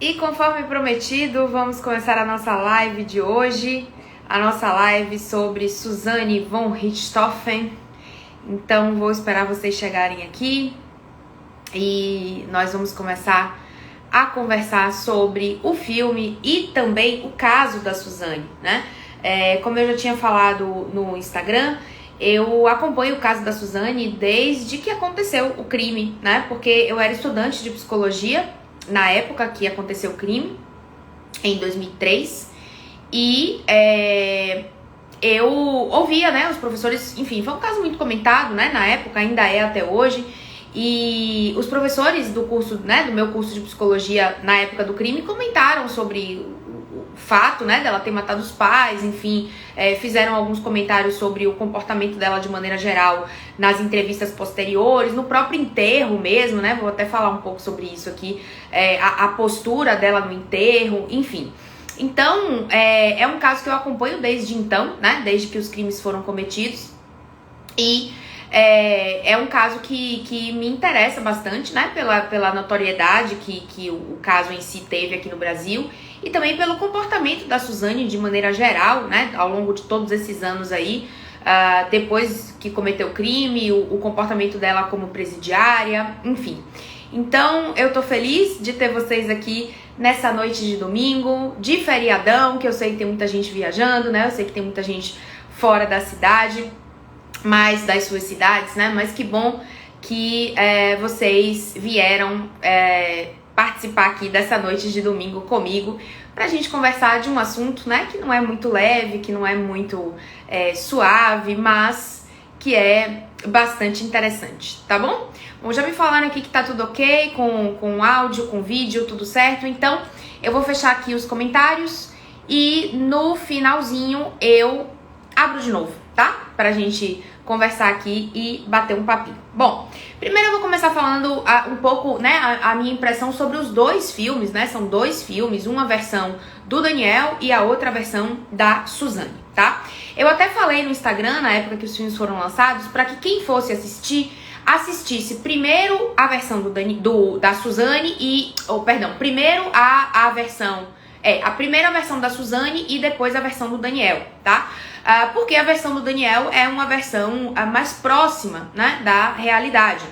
E conforme prometido, vamos começar a nossa live de hoje, a nossa live sobre Susanne von Richthofen. Então vou esperar vocês chegarem aqui e nós vamos começar a conversar sobre o filme e também o caso da Susanne, né? Como eu já tinha falado no Instagram, eu acompanho o caso da Susanne desde que aconteceu o crime, né? Porque eu era estudante de psicologia na época que aconteceu o crime, em 2003, e eu ouvia, né, os professores, enfim, foi um caso muito comentado, né, na época, ainda é até hoje, e os professores do curso, né, do meu curso de psicologia na época do crime comentaram sobre o fato, né, dela ter matado os pais, enfim, fizeram alguns comentários sobre o comportamento dela de maneira geral nas entrevistas posteriores, no próprio enterro mesmo, né, vou até falar um pouco sobre isso aqui, a postura dela no enterro, enfim. Então, é um caso que eu acompanho desde então, né, desde que os crimes foram cometidos, e é um caso que me interessa bastante, né, pela notoriedade que o caso em si teve aqui no Brasil, e também pelo comportamento da Susanne de maneira geral, né, ao longo de todos esses anos aí, depois que cometeu o crime, o comportamento dela como presidiária, enfim. Então, eu tô feliz de ter vocês aqui nessa noite de domingo, de feriadão, que eu sei que tem muita gente viajando, né, eu sei que tem muita gente fora da cidade, mais das suas cidades, né, mas que bom que vocês vieram participar aqui dessa noite de domingo comigo, pra gente conversar de um assunto, né, que não é muito leve, que não é muito suave, mas que é bastante interessante, tá bom? Bom, já me falaram aqui que tá tudo ok, com áudio, com vídeo, tudo certo, então eu vou fechar aqui os comentários e no finalzinho eu abro de novo, tá? Pra gente conversar aqui e bater um papinho. Bom, primeiro eu vou começar falando um pouco, né, a minha impressão sobre os dois filmes, né? São dois filmes, uma versão do Daniel e a outra versão da Susanne, tá? Eu até falei no Instagram, na época que os filmes foram lançados, para que quem fosse assistisse primeiro a versão da Susanne e... primeiro a versão... a primeira versão da Susanne e depois a versão do Daniel, tá? Porque a versão do Daniel é uma versão mais próxima, né, da realidade.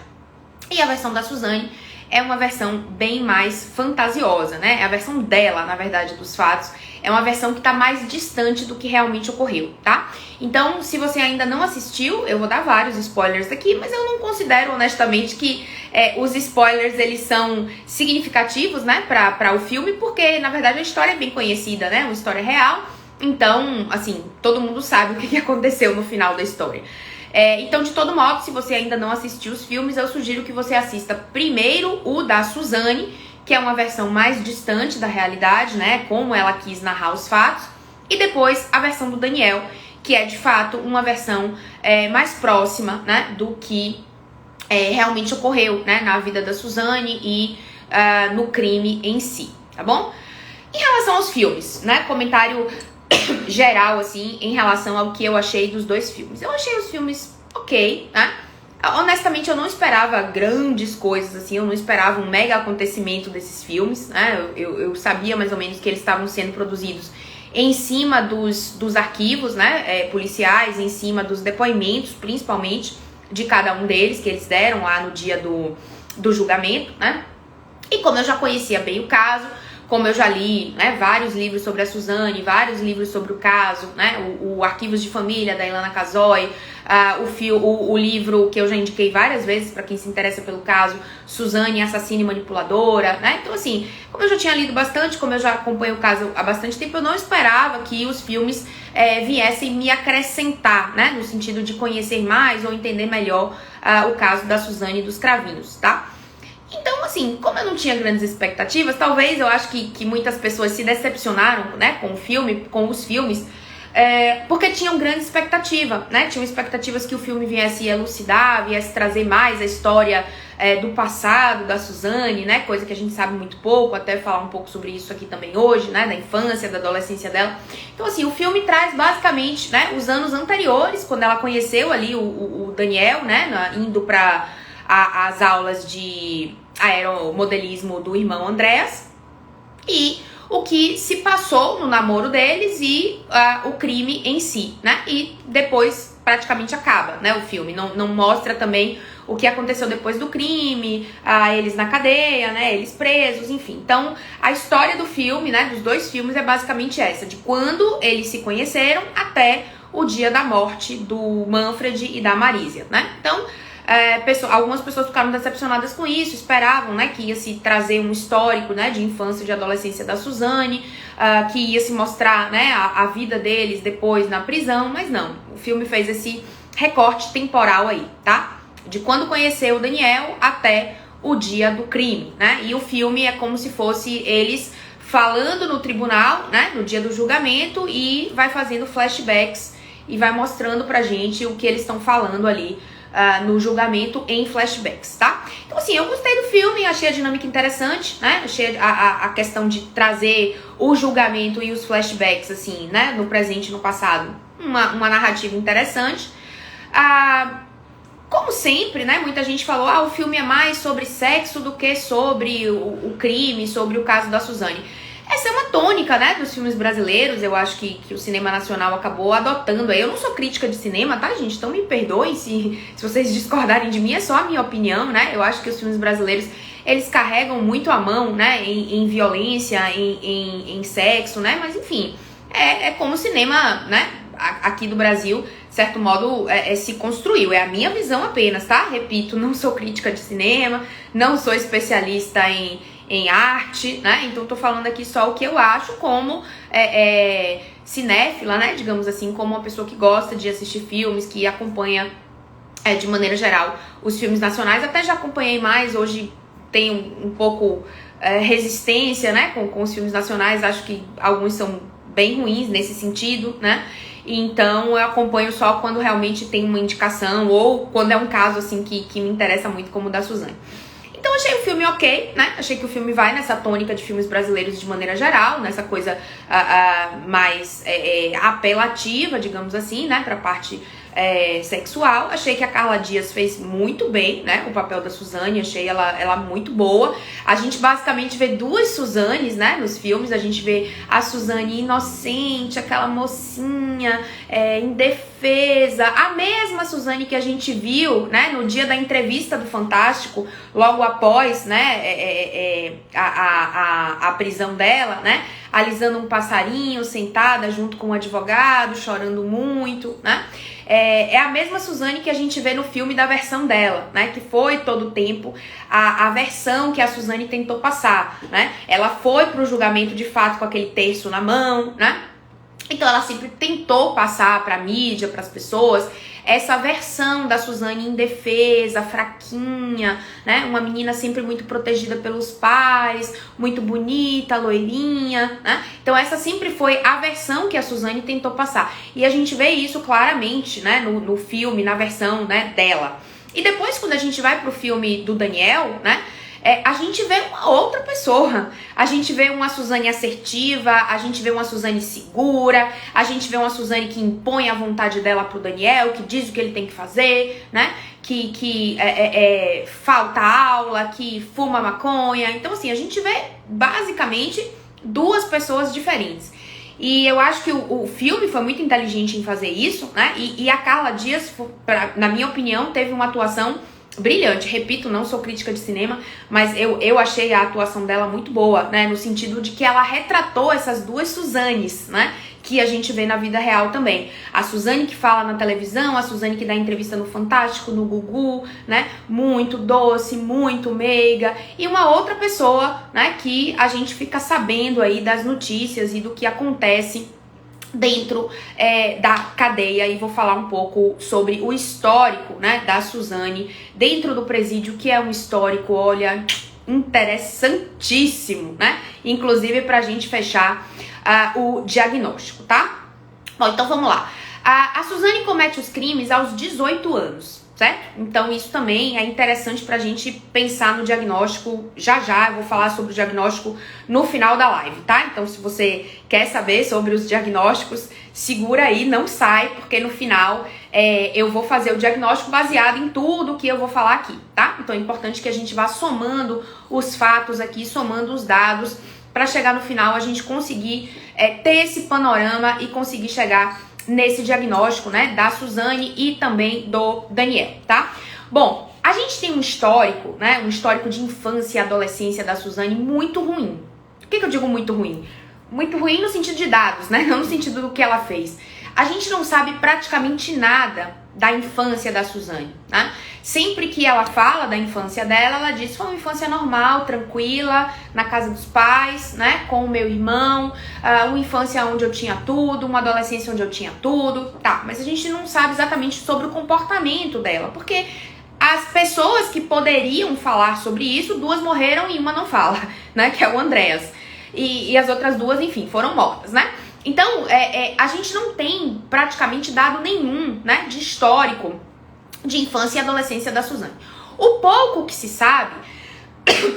E a versão da Susanne é uma versão bem mais fantasiosa, né? É a versão dela, na verdade, dos fatos. É uma versão que tá mais distante do que realmente ocorreu, tá? Então, se você ainda não assistiu, eu vou dar vários spoilers aqui, mas eu não considero, honestamente, que os spoilers, eles são significativos, né, pra o filme, porque, na verdade, a história é bem conhecida, né? Uma história real. Então, assim, todo mundo sabe o que aconteceu no final da história. Então, de todo modo, se você ainda não assistiu os filmes, eu sugiro que você assista primeiro o da Susanne, que é uma versão mais distante da realidade, né, como ela quis narrar os fatos, e depois a versão do Daniel, que é, de fato, uma versão mais próxima, né, do que realmente ocorreu, né, na vida da Susanne e no crime em si, tá bom? Em relação aos filmes, né, comentário geral, assim, em relação ao que eu achei dos dois filmes. Eu achei os filmes ok, né? Honestamente, eu não esperava grandes coisas, assim, eu não esperava um mega acontecimento desses filmes, né? Eu sabia mais ou menos que eles estavam sendo produzidos em cima dos arquivos, né, policiais, em cima dos depoimentos, principalmente, de cada um deles, que eles deram lá no dia do julgamento, né? E como eu já conhecia bem o caso, como eu já li, né, vários livros sobre a Susanne, vários livros sobre o caso, né, o Arquivos de Família, da Ilana Casoy, o livro que eu já indiquei várias vezes para quem se interessa pelo caso, Susanne, Assassina e Manipuladora, né, então assim, como eu já tinha lido bastante, como eu já acompanho o caso há bastante tempo, eu não esperava que os filmes viessem me acrescentar, né, no sentido de conhecer mais ou entender melhor o caso da Susanne e dos Cravinhos, tá? Então, assim, como eu não tinha grandes expectativas, talvez eu acho que muitas pessoas se decepcionaram, né, com os filmes, porque tinham grande expectativa, né? Tinham expectativas que o filme viesse elucidar, viesse trazer mais a história do passado da Susanne, né? Coisa que a gente sabe muito pouco, até falar um pouco sobre isso aqui também hoje, né? Da infância, da adolescência dela. Então, assim, o filme traz basicamente, né, os anos anteriores, quando ela conheceu ali o Daniel, né? Indo para as aulas de aeromodelismo do irmão Andreas. e o que se passou no namoro deles e o crime em si, né? E depois praticamente acaba, né, o filme. Não mostra também o que aconteceu depois do crime, eles na cadeia, né, eles presos, enfim. Então, a história do filme, né, dos dois filmes é basicamente essa, de quando eles se conheceram até o dia da morte do Manfred e da Marísia, né? Então, algumas pessoas ficaram decepcionadas com isso, esperavam, né, que ia se trazer um histórico, né, de infância e de adolescência da Suzane, que ia se mostrar, né, a vida deles depois na prisão, mas não. O filme fez esse recorte temporal aí, tá? De quando conheceu o Daniel até o dia do crime, né? E o filme é como se fosse eles falando no tribunal, né, no dia do julgamento, e vai fazendo flashbacks e vai mostrando pra gente o que eles estão falando ali no julgamento em flashbacks, tá? Então, assim, eu gostei do filme, achei a dinâmica interessante, né? Achei a questão de trazer o julgamento e os flashbacks, assim, né? No presente e no passado, uma narrativa interessante. Como sempre, né? Muita gente falou, o filme é mais sobre sexo do que sobre o crime, sobre o caso da Suzane. Essa é uma tônica, né, dos filmes brasileiros. Eu acho que o cinema nacional acabou adotando aí. Eu não sou crítica de cinema, tá, gente? Então me perdoem se vocês discordarem de mim, é só a minha opinião, né? Eu acho que os filmes brasileiros, eles carregam muito a mão, né, em violência, em sexo, né? Mas enfim, é como o cinema, né, aqui do Brasil, de certo modo, se construiu. É a minha visão apenas, tá? Repito, não sou crítica de cinema, não sou especialista em arte, né? Então tô falando aqui só o que eu acho como cinéfila, né? Digamos assim, como uma pessoa que gosta de assistir filmes, que acompanha de maneira geral os filmes nacionais. Até já acompanhei mais, hoje tenho um pouco resistência, né? Com os filmes nacionais, acho que alguns são bem ruins nesse sentido, né? Então eu acompanho só quando realmente tem uma indicação ou quando é um caso assim que me interessa muito, como o da Suzane. Então achei o filme ok, né? Achei que o filme vai nessa tônica de filmes brasileiros de maneira geral, nessa coisa mais apelativa, digamos assim, né? Pra parte sexual. Achei que a Carla Dias fez muito bem, né? O papel da Suzane, achei ela muito boa. A gente basicamente vê duas Suzanes, né? Nos filmes, a gente vê a Suzane inocente, aquela mocinha indefesa, a mesma Suzane que a gente viu, né? No dia da entrevista do Fantástico, logo após, né? A prisão dela, né? Alisando um passarinho, sentada junto com um advogado, chorando muito, né? É a mesma Suzane que a gente vê no filme da versão dela, né? Que foi todo o tempo a versão que a Suzane tentou passar, né? Ela foi pro julgamento de fato com aquele terço na mão, né? Então ela sempre tentou passar pra mídia, pras pessoas, essa versão da Suzane indefesa, fraquinha, né? Uma menina sempre muito protegida pelos pais, muito bonita, loirinha, né? Então essa sempre foi a versão que a Suzane tentou passar. E a gente vê isso claramente, né? No filme, na versão, né, dela. E depois, quando a gente vai pro filme do Daniel, né? A gente vê uma outra pessoa. A gente vê uma Suzane assertiva, a gente vê uma Suzane segura, a gente vê uma Suzane que impõe a vontade dela pro Daniel, que diz o que ele tem que fazer, né? Que falta aula, que fuma maconha. Então, assim, a gente vê basicamente duas pessoas diferentes. E eu acho que o filme foi muito inteligente em fazer isso, né? E a Carla Dias, na minha opinião, teve uma atuação brilhante. Repito, não sou crítica de cinema, mas eu achei a atuação dela muito boa, né? No sentido de que ela retratou essas duas Suzanes, né? Que a gente vê na vida real também. A Suzane que fala na televisão, a Suzane que dá entrevista no Fantástico, no Gugu, né? Muito doce, muito meiga. E uma outra pessoa, né? Que a gente fica sabendo aí das notícias e do que acontece dentro da cadeia, e vou falar um pouco sobre o histórico, né, da Suzane dentro do presídio, que é um histórico, olha, interessantíssimo, né, inclusive pra gente fechar o diagnóstico, tá? Bom, então vamos lá. A Suzane comete os crimes aos 18 anos, certo? Então isso também é interessante pra gente pensar no diagnóstico. Já eu vou falar sobre o diagnóstico no final da live, tá? Então se você quer saber sobre os diagnósticos, segura aí, não sai, porque no final eu vou fazer o diagnóstico baseado em tudo que eu vou falar aqui, tá? Então é importante que a gente vá somando os fatos aqui, somando os dados, para chegar no final a gente conseguir ter esse panorama e conseguir chegar nesse diagnóstico, né, da Suzane e também do Daniel, tá? Bom, a gente tem um histórico, né, um histórico de infância e adolescência da Suzane muito ruim. Por que eu digo muito ruim? Muito ruim no sentido de dados, né, não no sentido do que ela fez. A gente não sabe praticamente nada da infância da Suzane, né? Sempre que ela fala da infância dela, ela diz: foi uma infância normal, tranquila, na casa dos pais, né, com o meu irmão, uma infância onde eu tinha tudo, uma adolescência onde eu tinha tudo, tá, mas a gente não sabe exatamente sobre o comportamento dela, porque as pessoas que poderiam falar sobre isso, 2 morreram e uma não fala, né, que é o Andreas, e as outras 2, enfim, foram mortas, né? Então, a gente não tem praticamente dado nenhum, né, de histórico de infância e adolescência da Suzane. O pouco que se sabe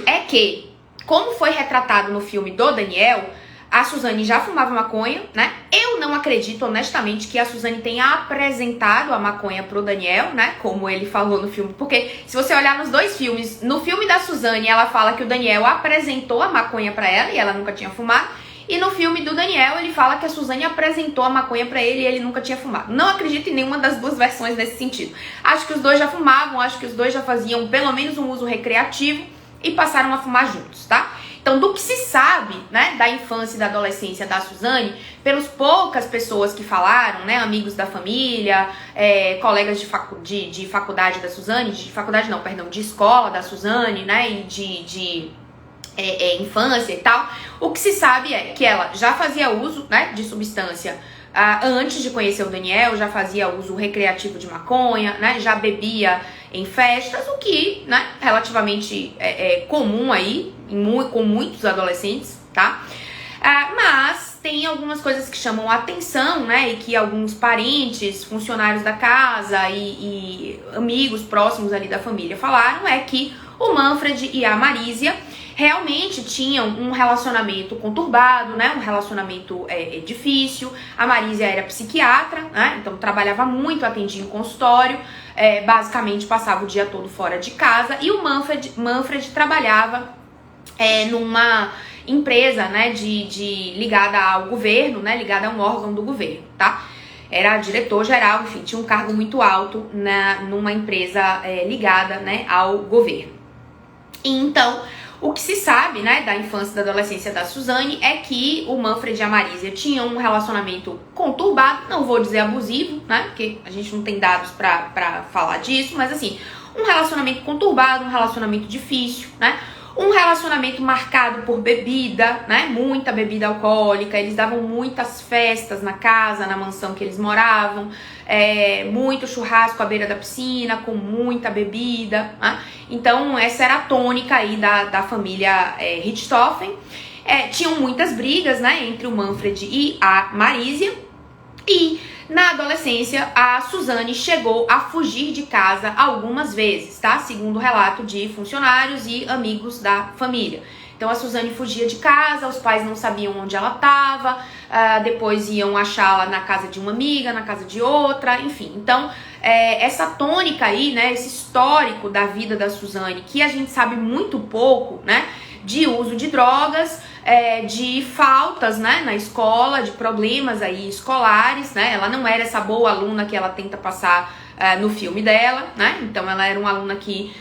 é que, como foi retratado no filme do Daniel, a Suzane já fumava maconha, né? Eu não acredito, honestamente, que a Suzane tenha apresentado a maconha pro Daniel, né? Como ele falou no filme. Porque se você olhar nos 2 filmes, no filme da Suzane, ela fala que o Daniel apresentou a maconha pra ela e ela nunca tinha fumado. E no filme do Daniel, ele fala que a Suzane apresentou a maconha pra ele e ele nunca tinha fumado. Não acredito em nenhuma das 2 versões nesse sentido. Acho que os 2 já fumavam, acho que os 2 já faziam pelo menos um uso recreativo e passaram a fumar juntos, tá? Então, do que se sabe, né, da infância e da adolescência da Suzane, pelas poucas pessoas que falaram, né, amigos da família, colegas de faculdade da Suzane, de escola da Suzane, né, e de infância e tal, o que se sabe é que ela já fazia uso, né, de substância antes de conhecer o Daniel, já fazia uso recreativo de maconha, né, já bebia em festas, o que, né, relativamente comum aí, com muitos adolescentes, tá? Mas tem algumas coisas que chamam a atenção, né, e que alguns parentes, funcionários da casa e amigos próximos ali da família falaram, é que o Manfred e a Marísia realmente tinham um relacionamento conturbado, né? Um relacionamento difícil. A Marísia era psiquiatra, né? Então trabalhava muito, atendia em consultório, basicamente passava o dia todo fora de casa. E o Manfred trabalhava numa empresa, né? Ligada ao governo, né? Ligada a um órgão do governo, tá? Era diretor geral, enfim, tinha um cargo muito alto numa empresa ligada, né, ao governo. E então, o que se sabe, né, da infância e da adolescência da Suzane é que o Manfred e a Marísia tinham um relacionamento conturbado, não vou dizer abusivo, né, porque a gente não tem dados pra falar disso, mas assim, um relacionamento conturbado, um relacionamento difícil, né, um relacionamento marcado por bebida, né, muita bebida alcoólica, eles davam muitas festas na casa, na mansão que eles moravam, muito churrasco à beira da piscina, com muita bebida, né? Então essa era a tônica aí da família Richthofen. Tinham muitas brigas, né, entre o Manfred e a Marísia, e na adolescência a Suzane chegou a fugir de casa algumas vezes, tá? Segundo o relato de funcionários e amigos da família. Então a Suzane fugia de casa, os pais não sabiam onde ela estava, depois iam achá-la na casa de uma amiga, na casa de outra, enfim. Então essa tônica aí, né, esse histórico da vida da Suzane, que a gente sabe muito pouco, né, de uso de drogas, de faltas, né, na escola, de problemas aí escolares, né, ela não era essa boa aluna que ela tenta passar no filme dela, né, então ela era uma aluna que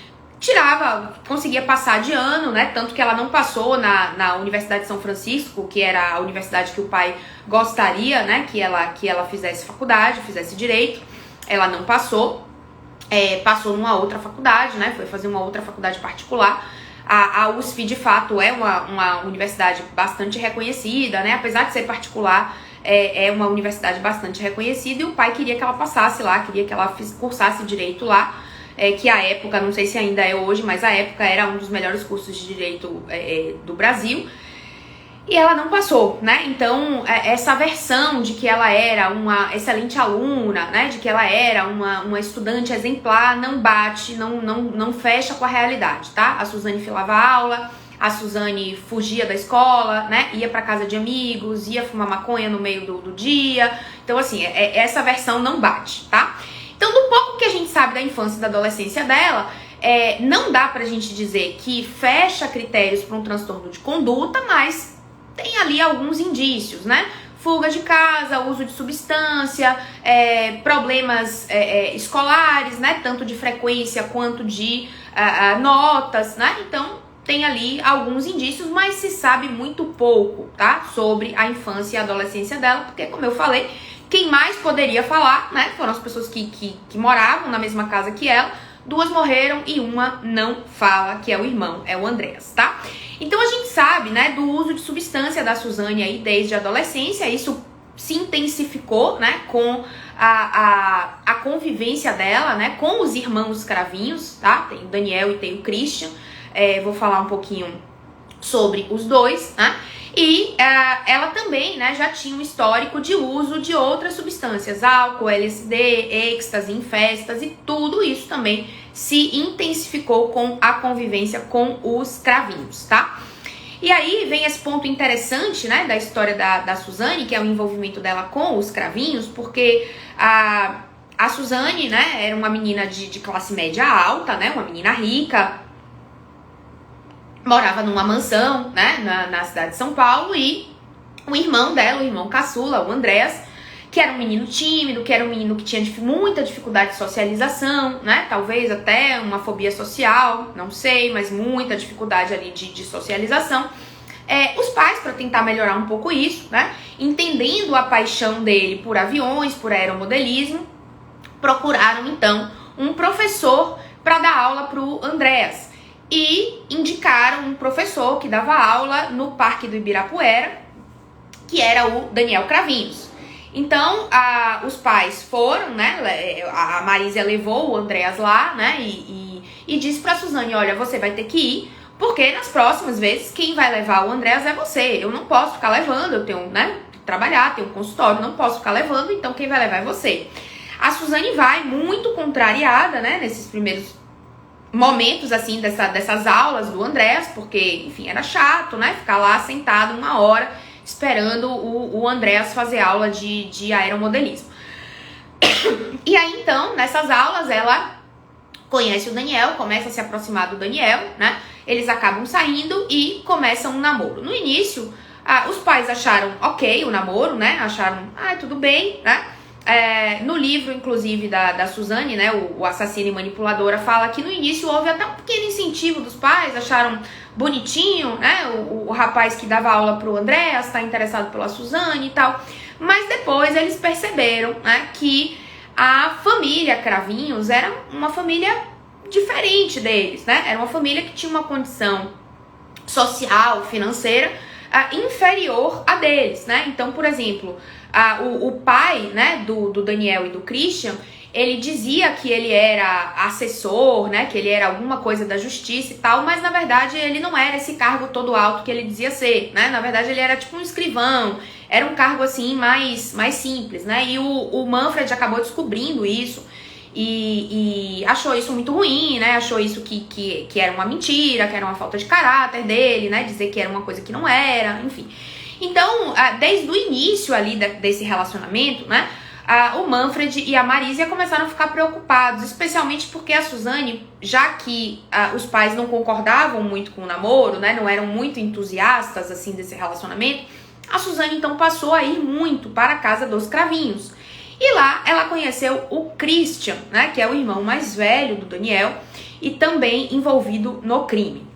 conseguia passar de ano, né, tanto que ela não passou na Universidade de São Francisco, que era a universidade que o pai gostaria, né, que ela fizesse faculdade, fizesse direito, ela não passou, passou numa outra faculdade, né, foi fazer uma outra faculdade particular. A USP, de fato, é uma universidade bastante reconhecida, né? Apesar de ser particular, é uma universidade bastante reconhecida, e o pai queria que ela passasse lá, queria que ela cursasse direito lá, que à época, não sei se ainda é hoje, mas à época era um dos melhores cursos de direito do Brasil. E ela não passou, né? Então, essa versão de que ela era uma excelente aluna, né? De que ela era uma estudante exemplar, não bate, não fecha com a realidade, tá? A Suzane filava aula, a Suzane fugia da escola, né? Ia pra casa de amigos, ia fumar maconha no meio do dia. Então, assim, essa versão não bate, tá? Então, do pouco que a gente sabe da infância e da adolescência dela, não dá pra gente dizer que fecha critérios para um transtorno de conduta, mas tem ali alguns indícios, né? Fuga de casa, uso de substância, problemas escolares, né? Tanto de frequência quanto de notas, né? Então, tem ali alguns indícios, mas se sabe muito pouco, tá? Sobre a infância e a adolescência dela, porque, como eu falei, quem mais poderia falar, né? Foram as pessoas que moravam na mesma casa que ela. 2 morreram e uma não fala, que é o irmão, é o Andreas, tá? Então a gente sabe, né, do uso de substância da Suzane aí desde a adolescência. Isso se intensificou, né, com a convivência dela, né, com os irmãos cravinhos, tá? Tem o Daniel e tem o Christian. Vou falar um pouquinho sobre os dois, né? E ela também, né, já tinha um histórico de uso de outras substâncias, álcool, LSD, êxtase em festas, e tudo isso também se intensificou com a convivência com os cravinhos, tá? E aí vem esse ponto interessante, né, da história da Suzane, que é o envolvimento dela com os cravinhos, porque a Suzane, né, era uma menina de classe média alta, né, uma menina rica, morava numa mansão, né, na cidade de São Paulo, e o irmão dela, o irmão caçula, o Andreas, que era um menino tímido, que era um menino que tinha muita dificuldade de socialização, né, talvez até uma fobia social, não sei, mas muita dificuldade ali de socialização. Os pais, para tentar melhorar um pouco isso, né, entendendo a paixão dele por aviões, por aeromodelismo, procuraram então um professor para dar aula pro Andreas. E indicaram um professor que dava aula no Parque do Ibirapuera, que era o Daniel Cravinhos. Então, os pais foram, né? A Marisa levou o Andreas lá, né? E disse pra Suzane: olha, você vai ter que ir, porque nas próximas vezes quem vai levar o Andreas é você. Eu não posso ficar levando, eu tenho, né, que trabalhar, tenho um consultório, não posso ficar levando, então quem vai levar é você. A Suzane vai muito contrariada, né? Nesses primeiros momentos, assim, dessas aulas do Andreas, porque, enfim, era chato, né, ficar lá sentado 1 hora esperando o Andreas fazer aula de aeromodelismo. E aí, então, nessas aulas, ela conhece o Daniel, começa a se aproximar do Daniel, né, eles acabam saindo e começam um namoro. No início, os pais acharam ok o namoro, né, acharam, tudo bem, né. No livro, inclusive, da Suzane, né, o Assassino e Manipuladora, fala que no início houve até um pequeno incentivo dos pais, acharam bonitinho, né, o rapaz que dava aula pro Andreas está interessado pela Suzane e tal, mas depois eles perceberam, né, que a família Cravinhos era uma família diferente deles, né, era uma família que tinha uma condição social, financeira, inferior a deles, né, então, por exemplo, o pai, né, do Daniel e do Christian, ele dizia que ele era assessor, né, que ele era alguma coisa da justiça e tal, mas na verdade ele não era esse cargo todo alto que ele dizia ser, né, na verdade ele era tipo um escrivão, era um cargo assim mais simples, né, e o Manfred acabou descobrindo isso e achou isso muito ruim, né, achou isso que era uma mentira, que era uma falta de caráter dele, né, dizer que era uma coisa que não era, enfim. Então, desde o início ali desse relacionamento, né, o Manfred e a Marisa começaram a ficar preocupados, especialmente porque a Suzane, já que os pais não concordavam muito com o namoro, né, não eram muito entusiastas assim desse relacionamento, a Suzane então passou a ir muito para a casa dos Cravinhos. E lá ela conheceu o Christian, né, que é o irmão mais velho do Daniel e também envolvido no crime.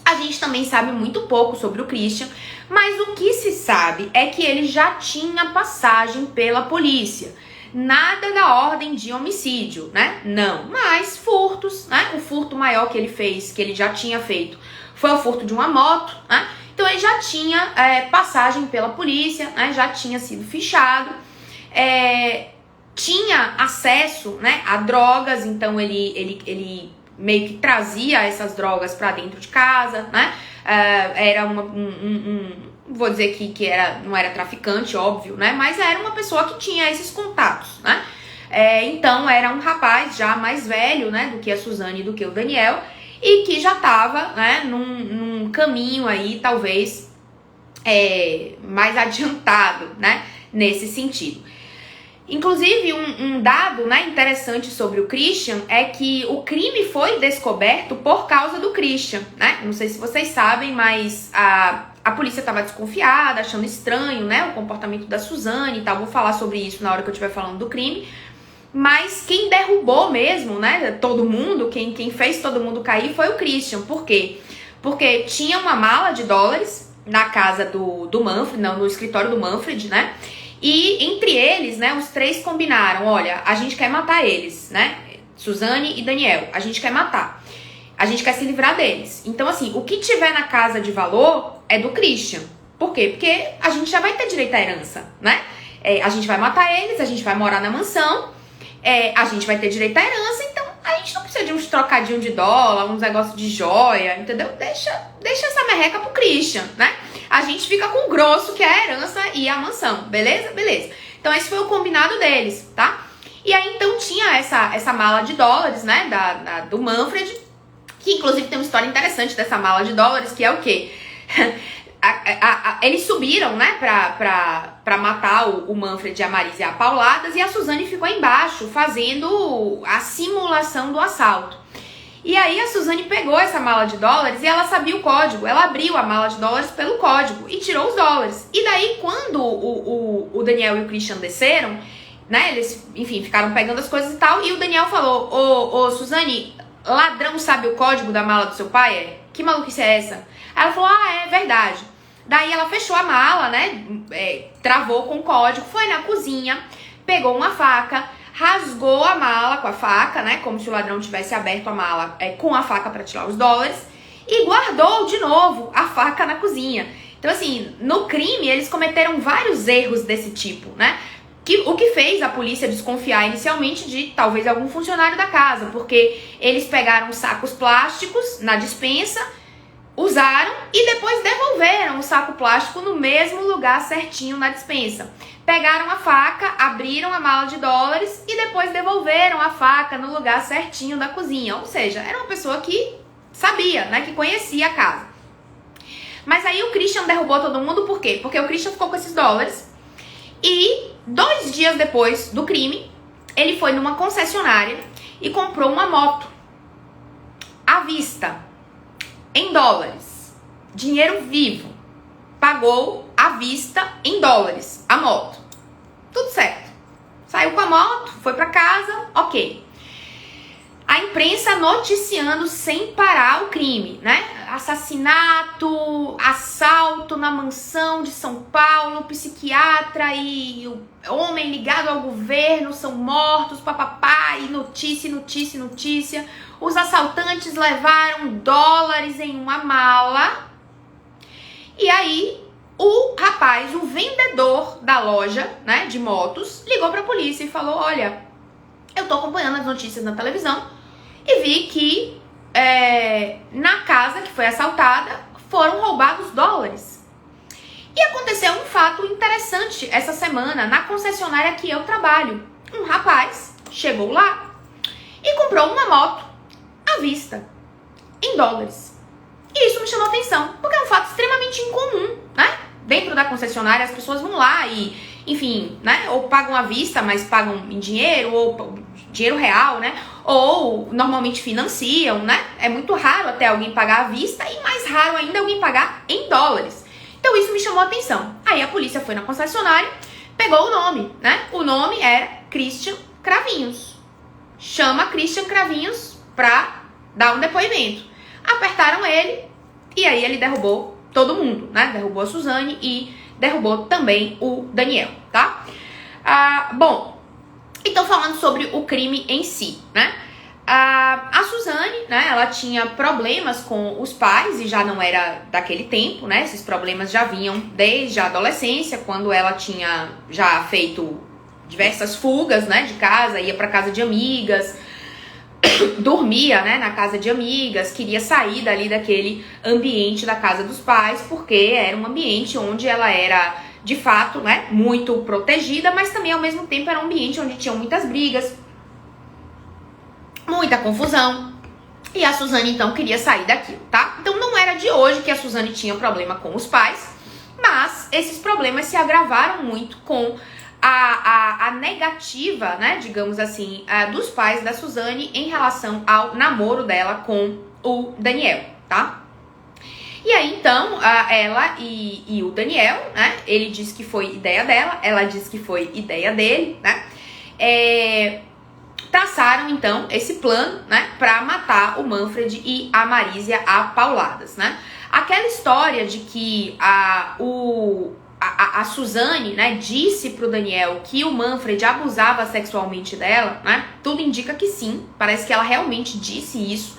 A gente também sabe muito pouco sobre o Christian, mas o que se sabe é que ele já tinha passagem pela polícia. Nada da ordem de homicídio, né? Não, mas furtos, né? O furto maior que ele fez, que ele já tinha feito, foi o furto de uma moto, né? Então ele já tinha passagem pela polícia, né? Já tinha sido fichado, tinha acesso, né, a drogas, então ele meio que trazia essas drogas para dentro de casa, né? Era vou dizer que não era traficante, óbvio, né? Mas era uma pessoa que tinha esses contatos, né? Então era um rapaz já mais velho, né, do que a Suzane e do que o Daniel, e que já estava, né, num caminho aí, talvez, mais adiantado, né, nesse sentido. Inclusive, um dado, né, interessante sobre o Christian é que o crime foi descoberto por causa do Christian, né? Não sei se vocês sabem, mas a polícia estava desconfiada, achando estranho, né, o comportamento da Suzane e tal. Vou falar sobre isso na hora que eu estiver falando do crime. Mas quem derrubou mesmo, né, todo mundo, quem fez todo mundo cair foi o Christian. Por quê? Porque tinha uma mala de dólares na casa do Manfred, não, no escritório do Manfred, né? E entre eles, né, os três combinaram, olha, a gente quer matar eles, né? Suzane e Daniel, a gente quer matar. A gente quer se livrar deles. Então, assim, o que tiver na casa de valor é do Christian. Por quê? Porque a gente já vai ter direito à herança, né? A gente vai matar eles, a gente vai morar na mansão, a gente vai ter direito à herança, então a gente não precisa de uns trocadinhos de dólar, uns negócios de joia, entendeu? Deixa essa merreca pro Christian, né? A gente fica com o grosso, que é a herança e a mansão, beleza? Beleza. Então esse foi o combinado deles, tá? E aí então tinha essa mala de dólares, né, do Manfred, que inclusive tem uma história interessante dessa mala de dólares, que é o quê? Eles subiram, né, pra matar o Manfred e a Marisa a pauladas, e a Suzane ficou embaixo fazendo a simulação do assalto. E aí a Suzane pegou essa mala de dólares e ela sabia o código. Ela abriu a mala de dólares pelo código e tirou os dólares. E daí quando o Daniel e o Christian desceram, né, eles, enfim, ficaram pegando as coisas e tal, e o Daniel falou, ô Suzane, ladrão sabe o código da mala do seu pai? Que maluquice é essa? Aí ela falou, é verdade. Daí ela fechou a mala, né, travou com o código, foi na cozinha, pegou uma faca, rasgou a mala com a faca, né, como se o ladrão tivesse aberto a mala com a faca para tirar os dólares, e guardou de novo a faca na cozinha. Então, assim, no crime eles cometeram vários erros desse tipo, né, o que fez a polícia desconfiar inicialmente de talvez algum funcionário da casa, porque eles pegaram sacos plásticos na despensa, usaram e depois devolveram o saco plástico no mesmo lugar certinho na despensa. Pegaram a faca, abriram a mala de dólares e depois devolveram a faca no lugar certinho da cozinha. Ou seja, era uma pessoa que sabia, né, que conhecia a casa. Mas aí o Christian derrubou todo mundo, por quê? Porque o Christian ficou com esses dólares e 2 dias depois do crime, ele foi numa concessionária e comprou uma moto à vista, em dólares, dinheiro vivo, pagou à vista em dólares a moto, tudo certo, saiu com a moto, foi pra casa, ok. A imprensa noticiando sem parar o crime, né? Assassinato, assalto na mansão de São Paulo, psiquiatra e o homem ligado ao governo são mortos, papapá, e notícia, notícia, notícia. Os assaltantes levaram dólares em uma mala. E aí, o rapaz, o vendedor da loja, né, de motos, ligou pra polícia e falou, olha, eu tô acompanhando as notícias na televisão e vi que na casa que foi assaltada foram roubados dólares. E aconteceu um fato interessante essa semana na concessionária que eu trabalho. Um rapaz chegou lá e comprou uma moto à vista, em dólares. E isso me chamou atenção, porque é um fato extremamente incomum, né? Dentro da concessionária as pessoas vão lá e, enfim, né, ou pagam à vista, mas pagam em dinheiro, ou dinheiro real, né? Ou normalmente financiam, né? É muito raro até alguém pagar à vista e mais raro ainda alguém pagar em dólares. Então isso me chamou a atenção. Aí a polícia foi na concessionária, pegou o nome, né? O nome era Christian Cravinhos. Chama Christian Cravinhos pra dar um depoimento. Apertaram ele e aí ele derrubou todo mundo, né? Derrubou a Suzane e derrubou também o Daniel, tá? Bom, então falando sobre o crime em si, né? A Suzane, né, ela tinha problemas com os pais e já não era daquele tempo, né? Esses problemas já vinham desde a adolescência, quando ela tinha já feito diversas fugas, né, de casa, ia para casa de amigas, dormia, né, na casa de amigas, queria sair dali daquele ambiente da casa dos pais, porque era um ambiente onde ela era, de fato, né, muito protegida, mas também ao mesmo tempo era um ambiente onde tinham muitas brigas, muita confusão, e a Suzane então queria sair daquilo, tá? Então não era de hoje que a Suzane tinha problema com os pais, mas esses problemas se agravaram muito com a negativa, né, digamos assim, dos pais da Suzane em relação ao namoro dela com o Daniel, tá? E aí, então, ela e o Daniel, né? Ele disse que foi ideia dela, ela disse que foi ideia dele, né? Traçaram, então, esse plano, né? Pra matar o Manfred e a Marisia a pauladas, né? Aquela história de que a Suzane, né, disse pro Daniel que o Manfred abusava sexualmente dela, né? Tudo indica que sim. Parece que ela realmente disse isso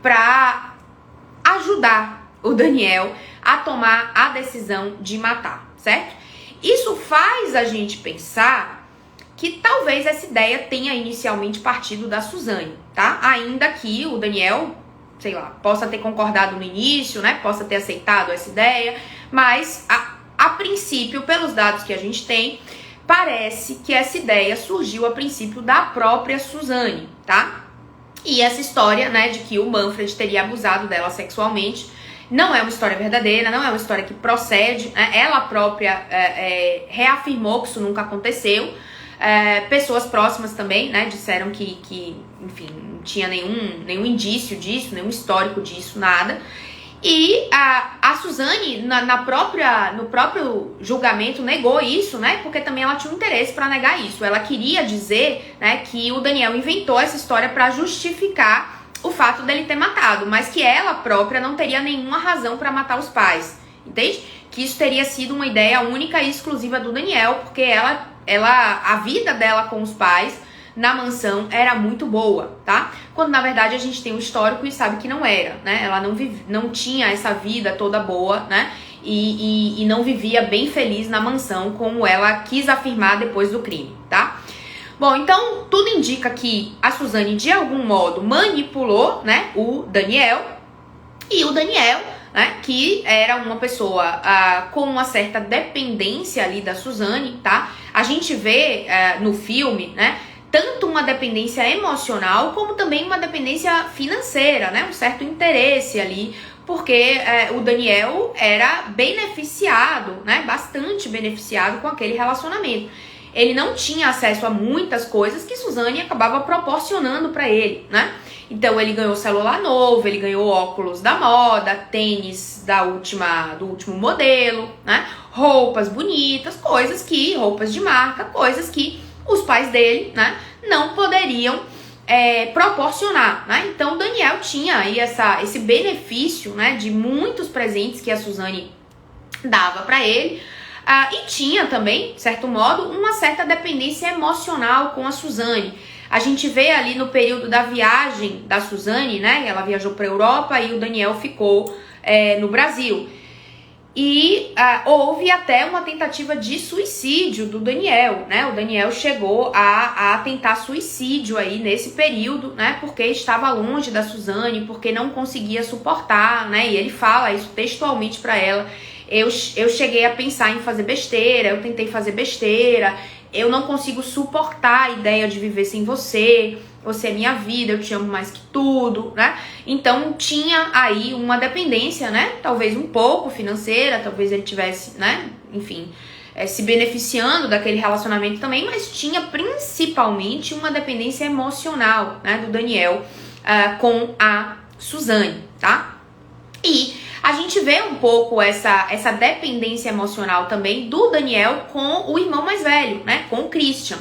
pra ajudar o Daniel a tomar a decisão de matar, certo? Isso faz a gente pensar que talvez essa ideia tenha inicialmente partido da Suzane, tá? Ainda que o Daniel, sei lá, possa ter concordado no início, né? Possa ter aceitado essa ideia, mas a princípio, pelos dados que a gente tem, parece que essa ideia surgiu a princípio da própria Suzane, tá? E essa história, né, de que o Manfred teria abusado dela sexualmente, não é uma história verdadeira, não é uma história que procede, né? Ela própria reafirmou que isso nunca aconteceu. Pessoas próximas também, né, disseram que enfim, não tinha nenhum indício disso, nenhum histórico disso, nada. E a Suzane, no próprio julgamento, negou isso, né? Porque também ela tinha um interesse para negar isso. Ela queria dizer, né, que o Daniel inventou essa história para justificar o fato dele ter matado, mas que ela própria não teria nenhuma razão para matar os pais, entende? Que isso teria sido uma ideia única e exclusiva do Daniel, porque a vida dela com os pais na mansão era muito boa, tá? Quando na verdade a gente tem um histórico e sabe que não era, né? Ela não tinha essa vida toda boa, né? E não vivia bem feliz na mansão como ela quis afirmar depois do crime, tá? Bom, então tudo indica que a Suzane de algum modo manipulou, né, o Daniel, e o Daniel, né, que era uma pessoa com uma certa dependência ali da Suzane, tá? A gente vê no filme, né, tanto uma dependência emocional como também uma dependência financeira, né? Um certo interesse ali, porque o Daniel era beneficiado, né? Bastante beneficiado com aquele relacionamento. Ele não tinha acesso a muitas coisas que Suzane acabava proporcionando para ele, né? Então ele ganhou celular novo, ele ganhou óculos da moda, tênis do último modelo, né? Roupas bonitas, roupas de marca, coisas que os pais dele, né, não poderiam proporcionar, né? Então Daniel tinha aí esse benefício, né, de muitos presentes que a Suzane dava para ele, e tinha também, de certo modo, uma certa dependência emocional com a Suzane. A gente vê ali no período da viagem da Suzane, né, ela viajou para a Europa e o Daniel ficou no Brasil. E houve até uma tentativa de suicídio do Daniel, né? O Daniel chegou a tentar suicídio aí nesse período, né? Porque estava longe da Suzane, porque não conseguia suportar, né? E ele fala isso textualmente para ela. Eu cheguei a pensar em fazer besteira, eu tentei fazer besteira, eu não consigo suportar a ideia de viver sem você. Você é minha vida, eu te amo mais que tudo, né? Então tinha aí uma dependência, né? Talvez um pouco financeira, talvez ele tivesse, né? Enfim, se beneficiando daquele relacionamento também, mas tinha principalmente uma dependência emocional, né? Do Daniel com a Suzane, tá? E a gente vê um pouco essa dependência emocional também do Daniel com o irmão mais velho, né? Com o Christian.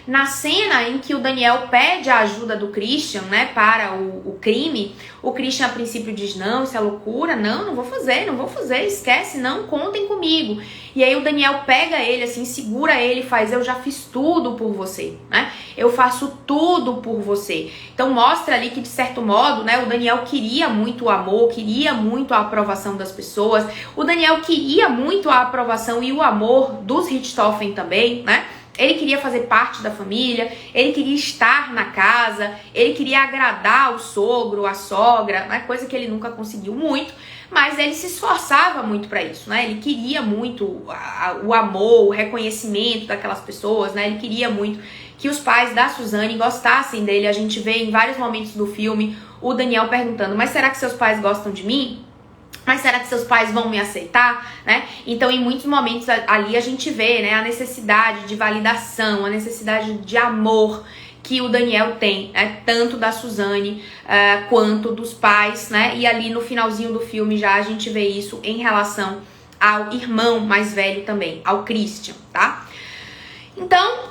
Na cena em que o Daniel pede a ajuda do Christian, né, para o crime, o Christian a princípio diz, não, isso é loucura, não vou fazer, esquece, não, contem comigo. E aí o Daniel pega ele, assim, segura ele e faz, eu já fiz tudo por você, né, eu faço tudo por você. Então mostra ali que, de certo modo, né, o Daniel queria muito o amor, queria muito a aprovação das pessoas, o Daniel queria muito a aprovação e o amor dos Richthofen também, né. Ele queria fazer parte da família, ele queria estar na casa, ele queria agradar o sogro, a sogra, né? Coisa que ele nunca conseguiu muito, mas ele se esforçava muito para isso, né? Ele queria muito o amor, o reconhecimento daquelas pessoas, né? Ele queria muito que os pais da Suzane gostassem dele. A gente vê em vários momentos do filme o Daniel perguntando, mas será que seus pais gostam de mim? Mas será que seus pais vão me aceitar, né? Então, em muitos momentos ali a gente vê, né, a necessidade de validação, a necessidade de amor que o Daniel tem, né? Tanto da Suzane quanto dos pais, né? E ali no finalzinho do filme já a gente vê isso em relação ao irmão mais velho também, ao Christian, tá? Então,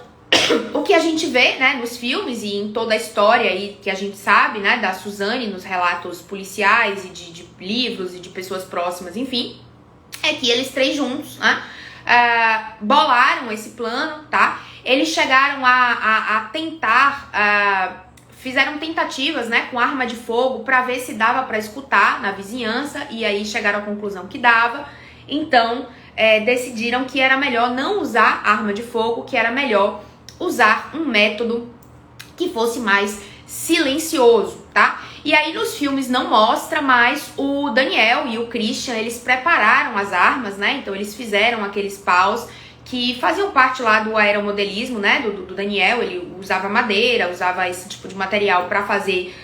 o que a gente vê, né, nos filmes e em toda a história aí que a gente sabe, né, da Suzane, nos relatos policiais e de livros e de pessoas próximas, enfim, é que eles três juntos, né, bolaram esse plano, tá? Eles chegaram a tentar, fizeram tentativas, né, com arma de fogo para ver se dava para escutar na vizinhança, e aí chegaram à conclusão que dava. Então, decidiram que era melhor não usar arma de fogo, que era melhor usar um método que fosse mais silencioso, tá? E aí nos filmes não mostra, mas o Daniel e o Christian, eles prepararam as armas, né? Então eles fizeram aqueles paus que faziam parte lá do aeromodelismo, né? Do Daniel, ele usava madeira, usava esse tipo de material para fazer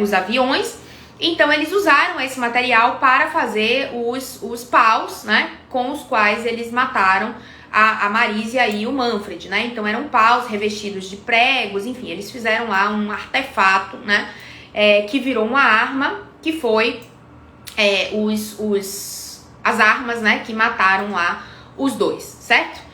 os aviões. Então eles usaram esse material para fazer os paus, né? Com os quais eles mataram a Marisia e o Manfred, né? Então eram paus revestidos de pregos, enfim, eles fizeram lá um artefato, né? Que virou uma arma, que foi as armas, né? Que mataram lá os dois, certo?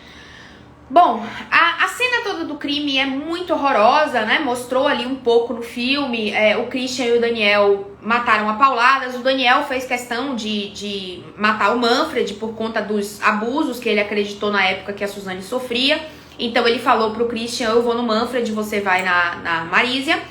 Bom, a cena toda do crime é muito horrorosa, né? Mostrou ali um pouco no filme. O Christian e o Daniel mataram a pauladas. O Daniel fez questão de matar o Manfred por conta dos abusos que ele acreditou na época que a Suzane sofria. Então ele falou pro Christian: eu vou no Manfred, você vai na Marisia.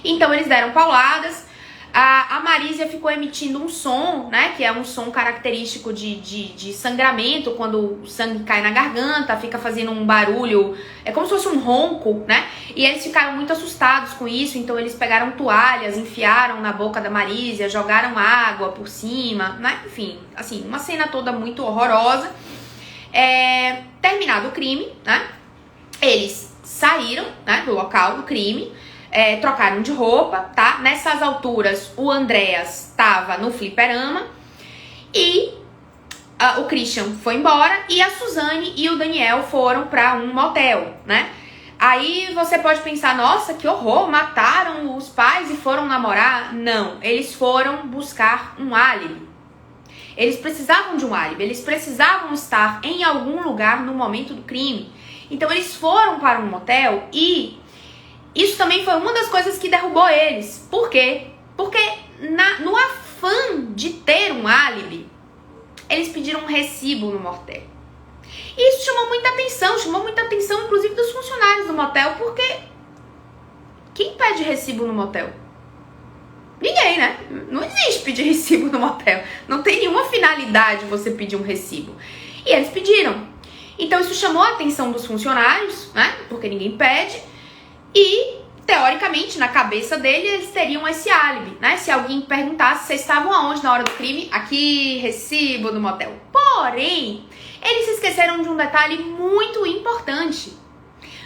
Então eles deram pauladas. A Marisia ficou emitindo um som, né, que é um som característico de sangramento, quando o sangue cai na garganta, fica fazendo um barulho, é como se fosse um ronco, né, e eles ficaram muito assustados com isso, então eles pegaram toalhas, enfiaram na boca da Marisia, jogaram água por cima, né, enfim, assim, uma cena toda muito horrorosa. Terminado o crime, né, eles saíram, né, do local do crime, trocaram de roupa, tá? Nessas alturas, o Andreas estava no fliperama e o Christian foi embora e a Suzane e o Daniel foram para um motel, né? Aí você pode pensar, nossa, que horror, mataram os pais e foram namorar? Não, eles foram buscar um álibi. Eles precisavam de um álibi, eles precisavam estar em algum lugar no momento do crime. Então eles foram para um motel e isso também foi uma das coisas que derrubou eles. Por quê? Porque no afã de ter um álibi, eles pediram um recibo no motel. E isso chamou muita atenção inclusive dos funcionários do motel, porque quem pede recibo no motel? Ninguém, né? Não existe pedir recibo no motel. Não tem nenhuma finalidade você pedir um recibo. E eles pediram. Então isso chamou a atenção dos funcionários, né? Porque ninguém pede. E, teoricamente, na cabeça dele, eles teriam esse álibi, né? Se alguém perguntasse, vocês estavam aonde na hora do crime? Aqui, recibo do motel. Porém, eles se esqueceram de um detalhe muito importante.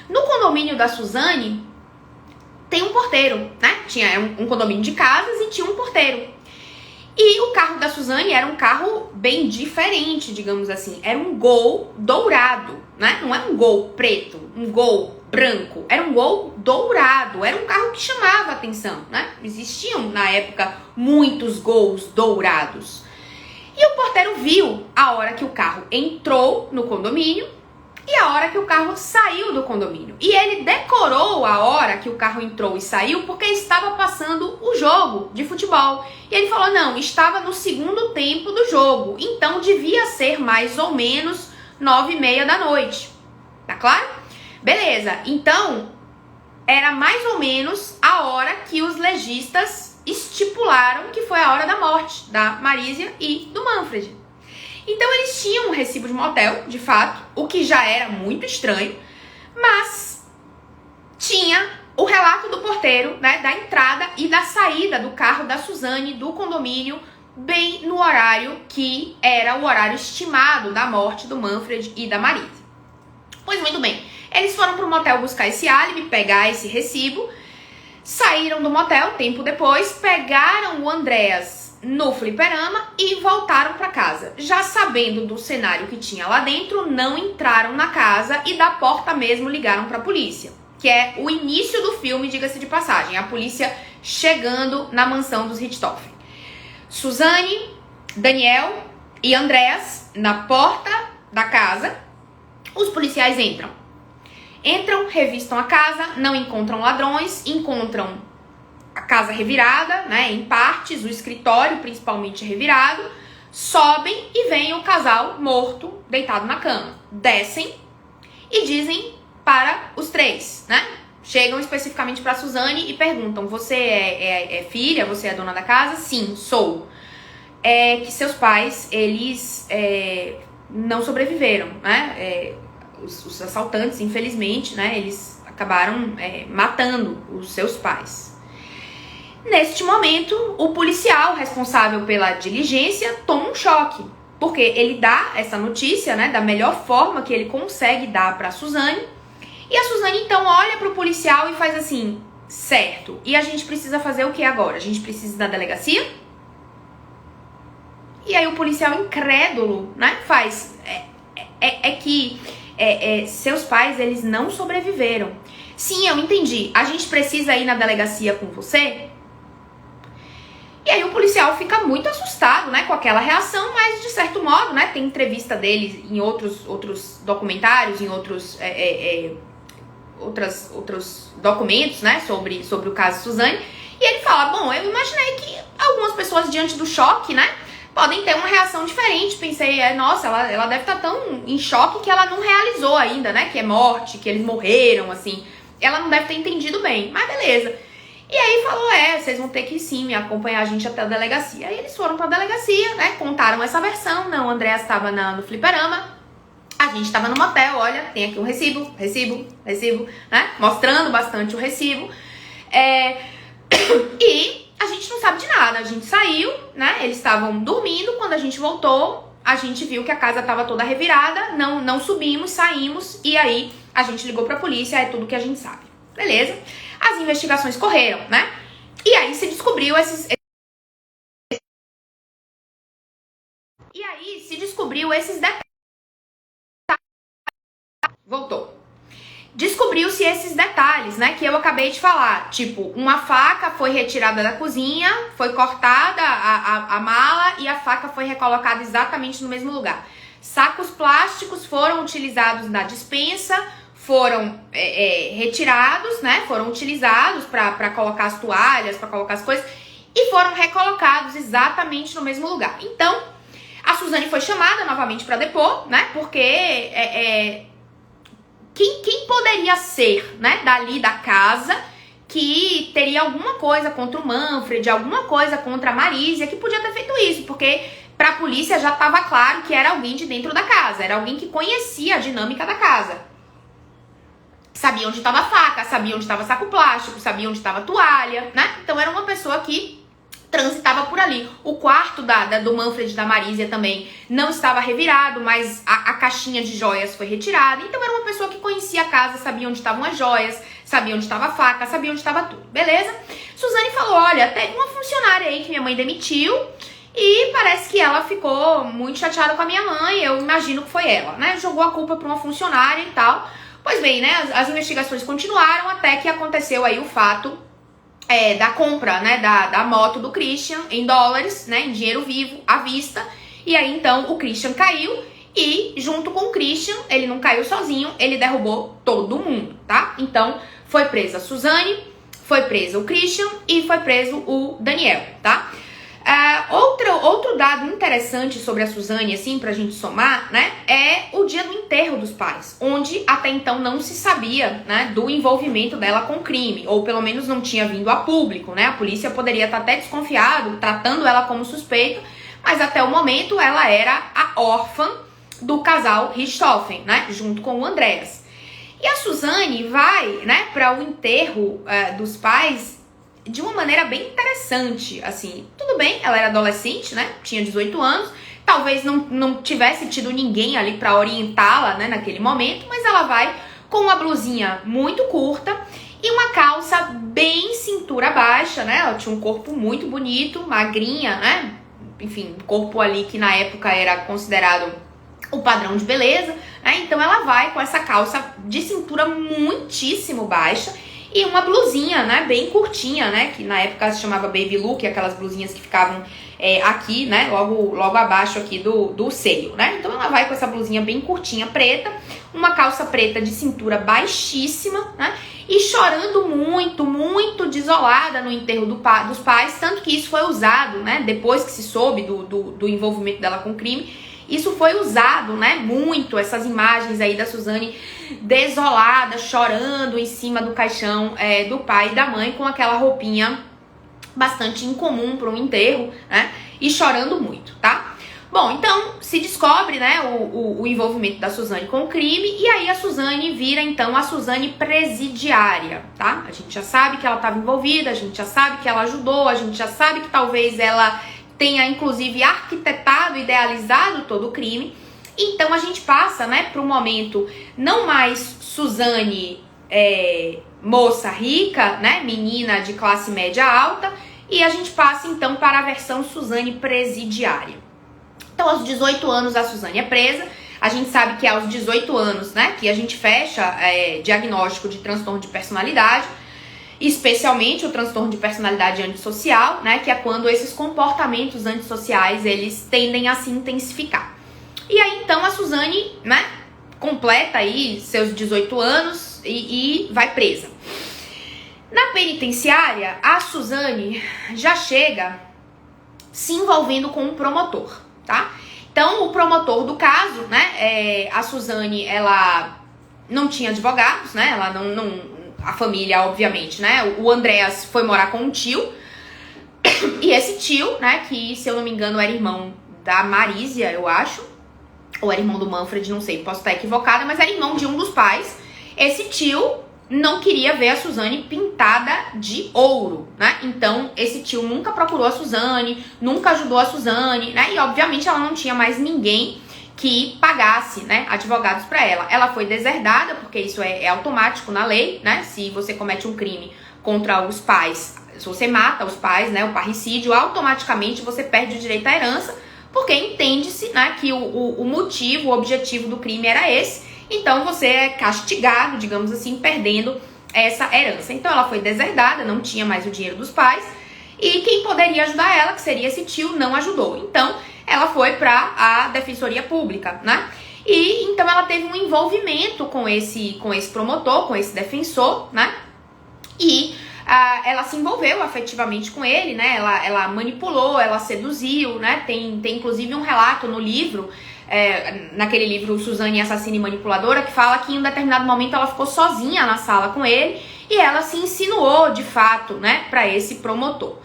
No condomínio da Suzane, tem um porteiro, né? Tinha um condomínio de casas e tinha um porteiro. E o carro da Suzane era um carro bem diferente, digamos assim. Era um Gol dourado, né? Não é um Gol preto, um Gol branco. Era um Gol dourado. Era um carro que chamava a atenção, né? Existiam, na época, muitos Gols dourados. E o porteiro viu a hora que o carro entrou no condomínio e a hora que o carro saiu do condomínio. E ele decorou a hora que o carro entrou e saiu porque estava passando o jogo de futebol. E ele falou, não, estava no segundo tempo do jogo, então devia ser mais ou menos 9h30 da noite. Tá claro? Beleza, então era mais ou menos a hora que os legistas estipularam que foi a hora da morte da Marisia e do Manfred. Então eles tinham um recibo de motel, de fato, o que já era muito estranho, mas tinha o relato do porteiro, né, da entrada e da saída do carro da Suzane do condomínio, bem no horário que era o horário estimado da morte do Manfred e da Marisia. Pois muito bem, eles foram para o motel buscar esse álibi, pegar esse recibo, saíram do motel tempo depois, pegaram o Andreas no fliperama e voltaram para casa. Já sabendo do cenário que tinha lá dentro, não entraram na casa e da porta mesmo ligaram para a polícia. que é o início do filme, diga-se de passagem. A polícia chegando na mansão dos Richthofen. Suzane, Daniel e Andreas na porta da casa. Os policiais entram, revistam a casa, não encontram ladrões, encontram a casa revirada, né, em partes, o escritório principalmente revirado, sobem e veem o casal morto, deitado na cama. Descem e dizem para os três, né, chegam especificamente para Suzane e perguntam: você é filha, você é dona da casa? Sim, sou. É que seus pais, eles não sobreviveram, né, os assaltantes, infelizmente, né, eles acabaram matando os seus pais. Neste momento, o policial responsável pela diligência toma um choque, porque ele dá essa notícia, né, da melhor forma que ele consegue dar para Suzane, e a Suzane então olha para o policial e faz assim: certo, e a gente precisa fazer o que agora? A gente precisa ir na delegacia? E aí o policial incrédulo, né, faz, que seus pais, eles não sobreviveram. Sim, eu entendi, a gente precisa ir na delegacia com você? E aí o policial fica muito assustado, né, com aquela reação, mas de certo modo, né, tem entrevista dele em outros documentários, em outros documentos, né, sobre o caso Suzane, e ele fala: bom, eu imaginei que algumas pessoas, diante do choque, né, podem ter uma reação diferente. Pensei, nossa, ela deve estar tão em choque que ela não realizou ainda, né, que é morte, que eles morreram, assim, ela não deve ter entendido bem, mas beleza. E aí falou: vocês vão ter que sim me acompanhar a gente até a delegacia. Aí eles foram pra delegacia, né, contaram essa versão. Não, o André estava no fliperama, a gente estava no motel, olha, tem aqui um recibo, né, mostrando bastante o recibo. E a gente não sabe de nada, a gente saiu, né, eles estavam dormindo, quando a gente voltou, a gente viu que a casa estava toda revirada, não subimos, saímos, e aí a gente ligou pra polícia, é tudo que a gente sabe. Beleza? As investigações correram, né? E aí se descobriu esses detalhes. Voltou. Descobriu-se esses detalhes, né, que eu acabei de falar. Tipo, uma faca foi retirada da cozinha, foi cortada a mala e a faca foi recolocada exatamente no mesmo lugar. Sacos plásticos foram utilizados na despensa, foram retirados, né, foram utilizados para colocar as toalhas, para colocar as coisas, e foram recolocados exatamente no mesmo lugar. Então, a Suzane foi chamada novamente para depor, né, porque quem poderia ser, né, dali da casa, que teria alguma coisa contra o Manfred, alguma coisa contra a Marisia, que podia ter feito isso, porque pra polícia já estava claro que era alguém de dentro da casa, era alguém que conhecia a dinâmica da casa. Sabia onde estava a faca, sabia onde estava saco plástico, sabia onde estava a toalha, né? Então era uma pessoa que transitava por ali. O quarto do Manfred e da Marisia também não estava revirado, mas a caixinha de joias foi retirada. Então era uma pessoa que conhecia a casa, sabia onde estavam as joias, sabia onde estava a faca, sabia onde estava tudo. Beleza? Suzane falou: olha, tem uma funcionária aí que minha mãe demitiu e parece que ela ficou muito chateada com a minha mãe, eu imagino que foi ela, né? Jogou a culpa para uma funcionária e tal. Pois bem, né, as investigações continuaram até que aconteceu aí o fato da compra, né, da moto do Christian em dólares, né, em dinheiro vivo, à vista. E aí então o Christian caiu e junto com o Christian, ele não caiu sozinho, ele derrubou todo mundo, tá? Então foi presa a Suzane, foi preso o Christian e foi preso o Daniel, tá? Outro dado interessante sobre a Suzane, assim, pra gente somar, né, é o dia do enterro dos pais, onde até então não se sabia, né, do envolvimento dela com o crime, ou pelo menos não tinha vindo a público, né, a polícia poderia estar até desconfiado, tratando ela como suspeita, mas até o momento ela era a órfã do casal Richthofen, né, junto com o Andreas. E a Suzane vai, né, para o enterro dos pais de uma maneira bem interessante, assim. Tudo bem, ela era adolescente, né, tinha 18 anos, talvez não tivesse tido ninguém ali para orientá-la, né, naquele momento, mas ela vai com uma blusinha muito curta e uma calça bem cintura baixa, né, ela tinha um corpo muito bonito, magrinha, né, enfim, um corpo ali que na época era considerado o padrão de beleza, né? Então ela vai com essa calça de cintura muitíssimo baixa e uma blusinha, né, bem curtinha, né, que na época se chamava baby look, aquelas blusinhas que ficavam aqui, né, logo abaixo aqui do seio, né? Então ela vai com essa blusinha bem curtinha, preta, uma calça preta de cintura baixíssima, né, e chorando muito, muito desolada no enterro dos pais, tanto que isso foi usado, né, depois que se soube do envolvimento dela com o crime. Isso foi usado, né, muito, essas imagens aí da Suzane desolada, chorando em cima do caixão do pai e da mãe, com aquela roupinha bastante incomum para um enterro, né, e chorando muito, tá? Bom, então se descobre, né, o envolvimento da Suzane com o crime, e aí a Suzane vira, então, a Suzane presidiária, tá? A gente já sabe que ela estava envolvida, a gente já sabe que ela ajudou, a gente já sabe que talvez ela tenha, inclusive, arquitetado, idealizado todo o crime. Então, a gente passa, né, para um momento não mais Suzane moça rica, né, menina de classe média alta, e a gente passa, então, para a versão Suzane presidiária. Então, aos 18 anos, a Suzane é presa. A gente sabe que é aos 18 anos, né, que a gente fecha diagnóstico de transtorno de personalidade, especialmente o transtorno de personalidade antissocial, né, que é quando esses comportamentos antissociais, eles tendem a se intensificar. E aí, então, a Suzane, né, completa aí seus 18 anos e vai presa. Na penitenciária, a Suzane já chega se envolvendo com um promotor, tá? Então, o promotor do caso, né, a Suzane, ela não tinha advogados, né, ela a família, obviamente, né, o Andréas foi morar com um tio, e esse tio, né, que, se eu não me engano, era irmão da Marísia, eu acho, ou era irmão do Manfred, não sei, posso estar equivocada, mas era irmão de um dos pais. Esse tio não queria ver a Suzane pintada de ouro, né? Então, esse tio nunca procurou a Suzane, nunca ajudou a Suzane, né? E, obviamente, ela não tinha mais ninguém que pagasse, né, advogados para ela. Ela foi deserdada, porque isso é automático na lei, né? Se você comete um crime contra os pais, se você mata os pais, né, o parricídio, automaticamente você perde o direito à herança, porque entende-se, né, que o motivo, o objetivo do crime era esse. Então você é castigado, digamos assim, perdendo essa herança. Então ela foi deserdada, não tinha mais o dinheiro dos pais, e quem poderia ajudar ela, que seria esse tio, não ajudou. Então ela foi para a Defensoria Pública, né? E então ela teve um envolvimento com esse promotor, com esse defensor, né? E ela se envolveu afetivamente com ele, né? Ela manipulou, ela seduziu, né? Tem inclusive um relato no livro, naquele livro Suzane, Assassina e Manipuladora, que fala que em um determinado momento ela ficou sozinha na sala com ele e ela se insinuou de fato, né, para esse promotor.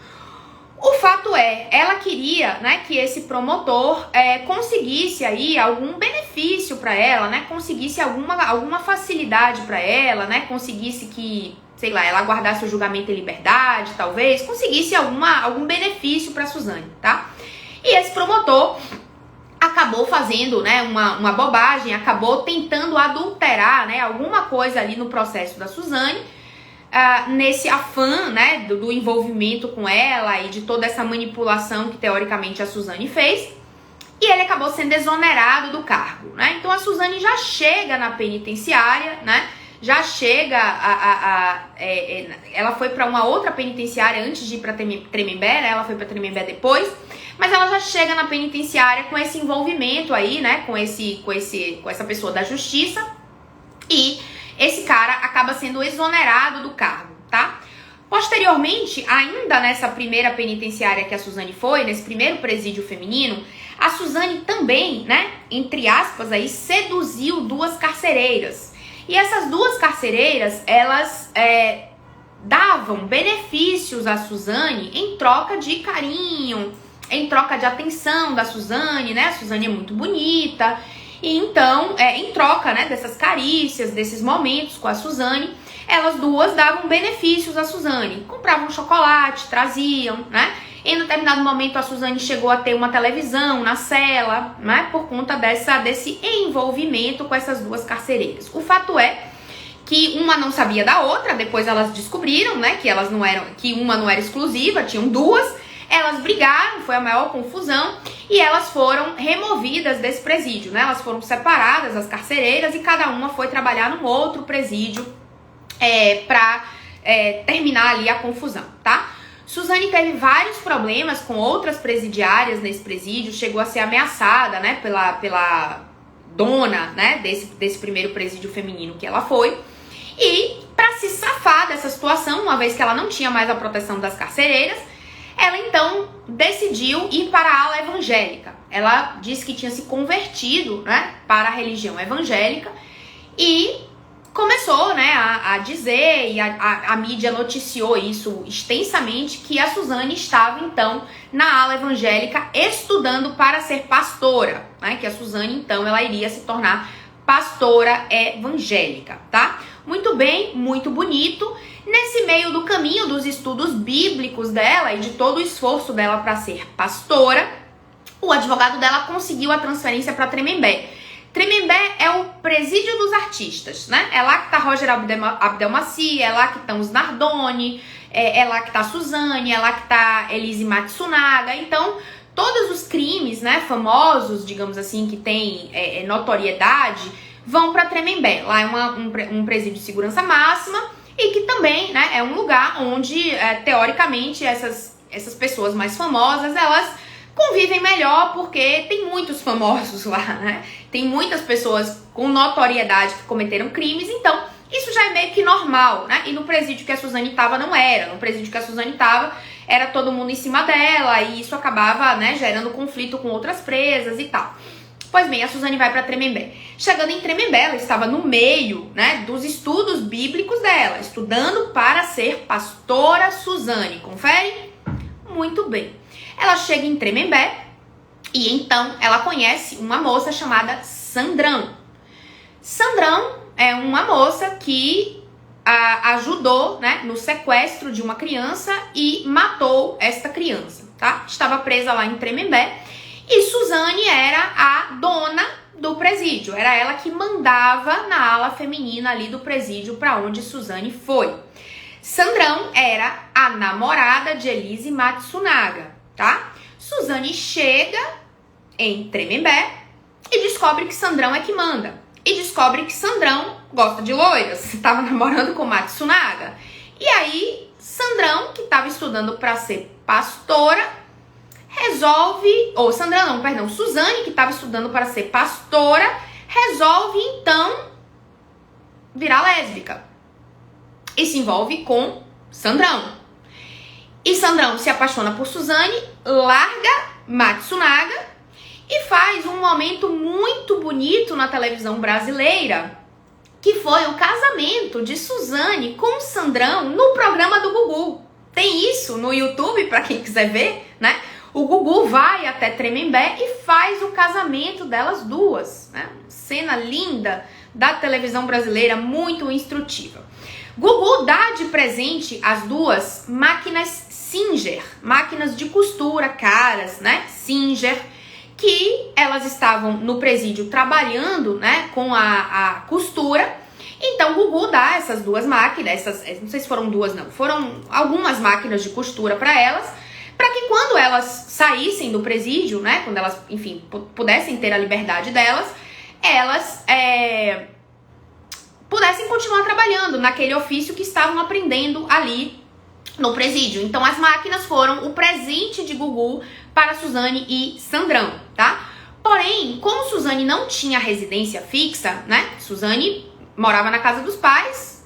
O fato ela queria, né, que esse promotor conseguisse aí algum benefício para ela, né, conseguisse alguma facilidade para ela, né, conseguisse que, sei lá, ela guardasse o julgamento em liberdade, talvez, conseguisse algum benefício para Suzane, tá? E esse promotor acabou fazendo, né, uma bobagem, acabou tentando adulterar, né, alguma coisa ali no processo da Suzane, nesse afã, né, do envolvimento com ela e de toda essa manipulação que teoricamente a Suzane fez, e ele acabou sendo exonerado do cargo, né? Então a Suzane já chega na penitenciária, né? Já chega ela foi para uma outra penitenciária antes de ir para Tremembé, né? Ela foi para Tremembé depois, mas ela já chega na penitenciária com esse envolvimento aí, né? Com essa pessoa da justiça, e esse cara acaba sendo exonerado do cargo, tá? Posteriormente, ainda nessa primeira penitenciária que a Suzane foi, nesse primeiro presídio feminino, a Suzane também, né, entre aspas aí, seduziu duas carcereiras. E essas duas carcereiras, elas davam benefícios à Suzane em troca de carinho, em troca de atenção da Suzane, né? A Suzane é muito bonita. E então, em troca, né, dessas carícias, desses momentos com a Suzane, elas duas davam benefícios à Suzane. Compravam chocolate, traziam, né? Em determinado momento, a Suzane chegou a ter uma televisão na cela, né, por conta desse envolvimento com essas duas carcereiras. O fato é que uma não sabia da outra, depois elas descobriram, né, que uma não era exclusiva, tinham duas. Elas brigaram, foi a maior confusão, e elas foram removidas desse presídio, né? Elas foram separadas, as carcereiras, e cada uma foi trabalhar num outro presídio pra terminar ali a confusão, tá? Suzane teve vários problemas com outras presidiárias nesse presídio, chegou a ser ameaçada, né, pela dona, né, desse primeiro presídio feminino que ela foi. E para se safar dessa situação, uma vez que ela não tinha mais a proteção das carcereiras, ela então decidiu ir para a ala evangélica. Ela disse que tinha se convertido, né, para a religião evangélica e começou, né, a dizer, e a mídia noticiou isso extensamente, que a Suzane estava, então, na ala evangélica estudando para ser pastora, né, que a Suzane, então, ela iria se tornar pastora evangélica, tá? Muito bem, muito bonito. Nesse meio do caminho dos estudos bíblicos dela e de todo o esforço dela para ser pastora, o advogado dela conseguiu a transferência para Tremembé. Tremembé é o presídio dos artistas, né? É lá que tá Roger Abdelmaci, é lá que estão os Nardoni, é lá que tá Suzane, é lá que tá Elise Matsunaga. Então, todos os crimes, né, famosos, digamos assim, que tem notoriedade, vão para Tremembé. Lá é um presídio de segurança máxima e que também, né, é um lugar onde, teoricamente, essas pessoas mais famosas, elas convivem melhor porque tem muitos famosos lá, né? Tem muitas pessoas com notoriedade que cometeram crimes, então isso já é meio que normal, né? E no presídio que a Suzane tava não era. No presídio que a Suzane tava, era todo mundo em cima dela e isso acabava, né, gerando conflito com outras presas e tal. Pois bem, a Suzane vai para Tremembé. Chegando em Tremembé, ela estava no meio, né, dos estudos bíblicos dela, estudando para ser pastora Suzane. Confere? Muito bem. Ela chega em Tremembé e então ela conhece uma moça chamada Sandrão. Sandrão é uma moça que ajudou, né, no sequestro de uma criança e matou esta criança, tá? Estava presa lá em Tremembé e Suzane era a dona do presídio. Era ela que mandava na ala feminina ali do presídio para onde Suzane foi. Sandrão era a namorada de Elise Matsunaga, tá? Suzane chega em Tremembé e descobre que Sandrão é que manda. E descobre que Sandrão gosta de loiras, estava namorando com Matsunaga. E aí, Sandrão, que estava estudando para ser pastora, Suzane, que estava estudando para ser pastora, resolve então virar lésbica. E se envolve com Sandrão. E Sandrão se apaixona por Suzane, larga Matsunaga e faz um momento muito bonito na televisão brasileira, que foi o casamento de Suzane com Sandrão no programa do Gugu. Tem isso no YouTube para quem quiser ver, né? O Gugu vai até Tremembé e faz o casamento delas duas, né? Cena linda da televisão brasileira, muito instrutiva. Gugu dá de presente as duas máquinas Singer, máquinas de costura caras, né? Singer, que elas estavam no presídio trabalhando, né, com a costura. Então Gugu dá essas duas máquinas, não sei se foram duas não, foram algumas máquinas de costura para elas, para que quando elas saíssem do presídio, né, quando elas, enfim, pudessem ter a liberdade delas, elas pudessem continuar trabalhando naquele ofício que estavam aprendendo ali no presídio. Então as máquinas foram o presente de Gugu para Suzane e Sandrão, tá? Porém, como Suzane não tinha residência fixa, né? Suzane morava na casa dos pais,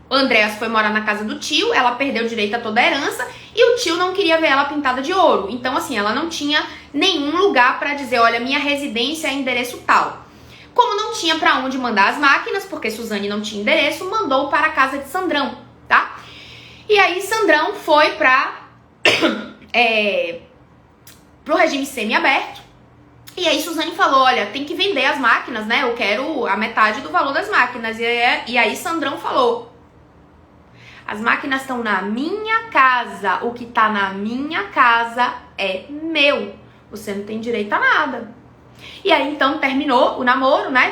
o Andréas foi morar na casa do tio, ela perdeu direito a toda a herança e o tio não queria ver ela pintada de ouro. Então, assim, ela não tinha nenhum lugar para dizer, olha, minha residência é endereço tal. Como não tinha para onde mandar as máquinas, porque Suzane não tinha endereço, mandou para a casa de Sandrão, tá? E aí Sandrão foi pro regime semi-aberto. E aí Suzane falou, olha, tem que vender as máquinas, né? Eu quero a metade do valor das máquinas. E aí Sandrão falou, as máquinas estão na minha casa. O que tá na minha casa é meu. Você não tem direito a nada. E aí então terminou o namoro, né?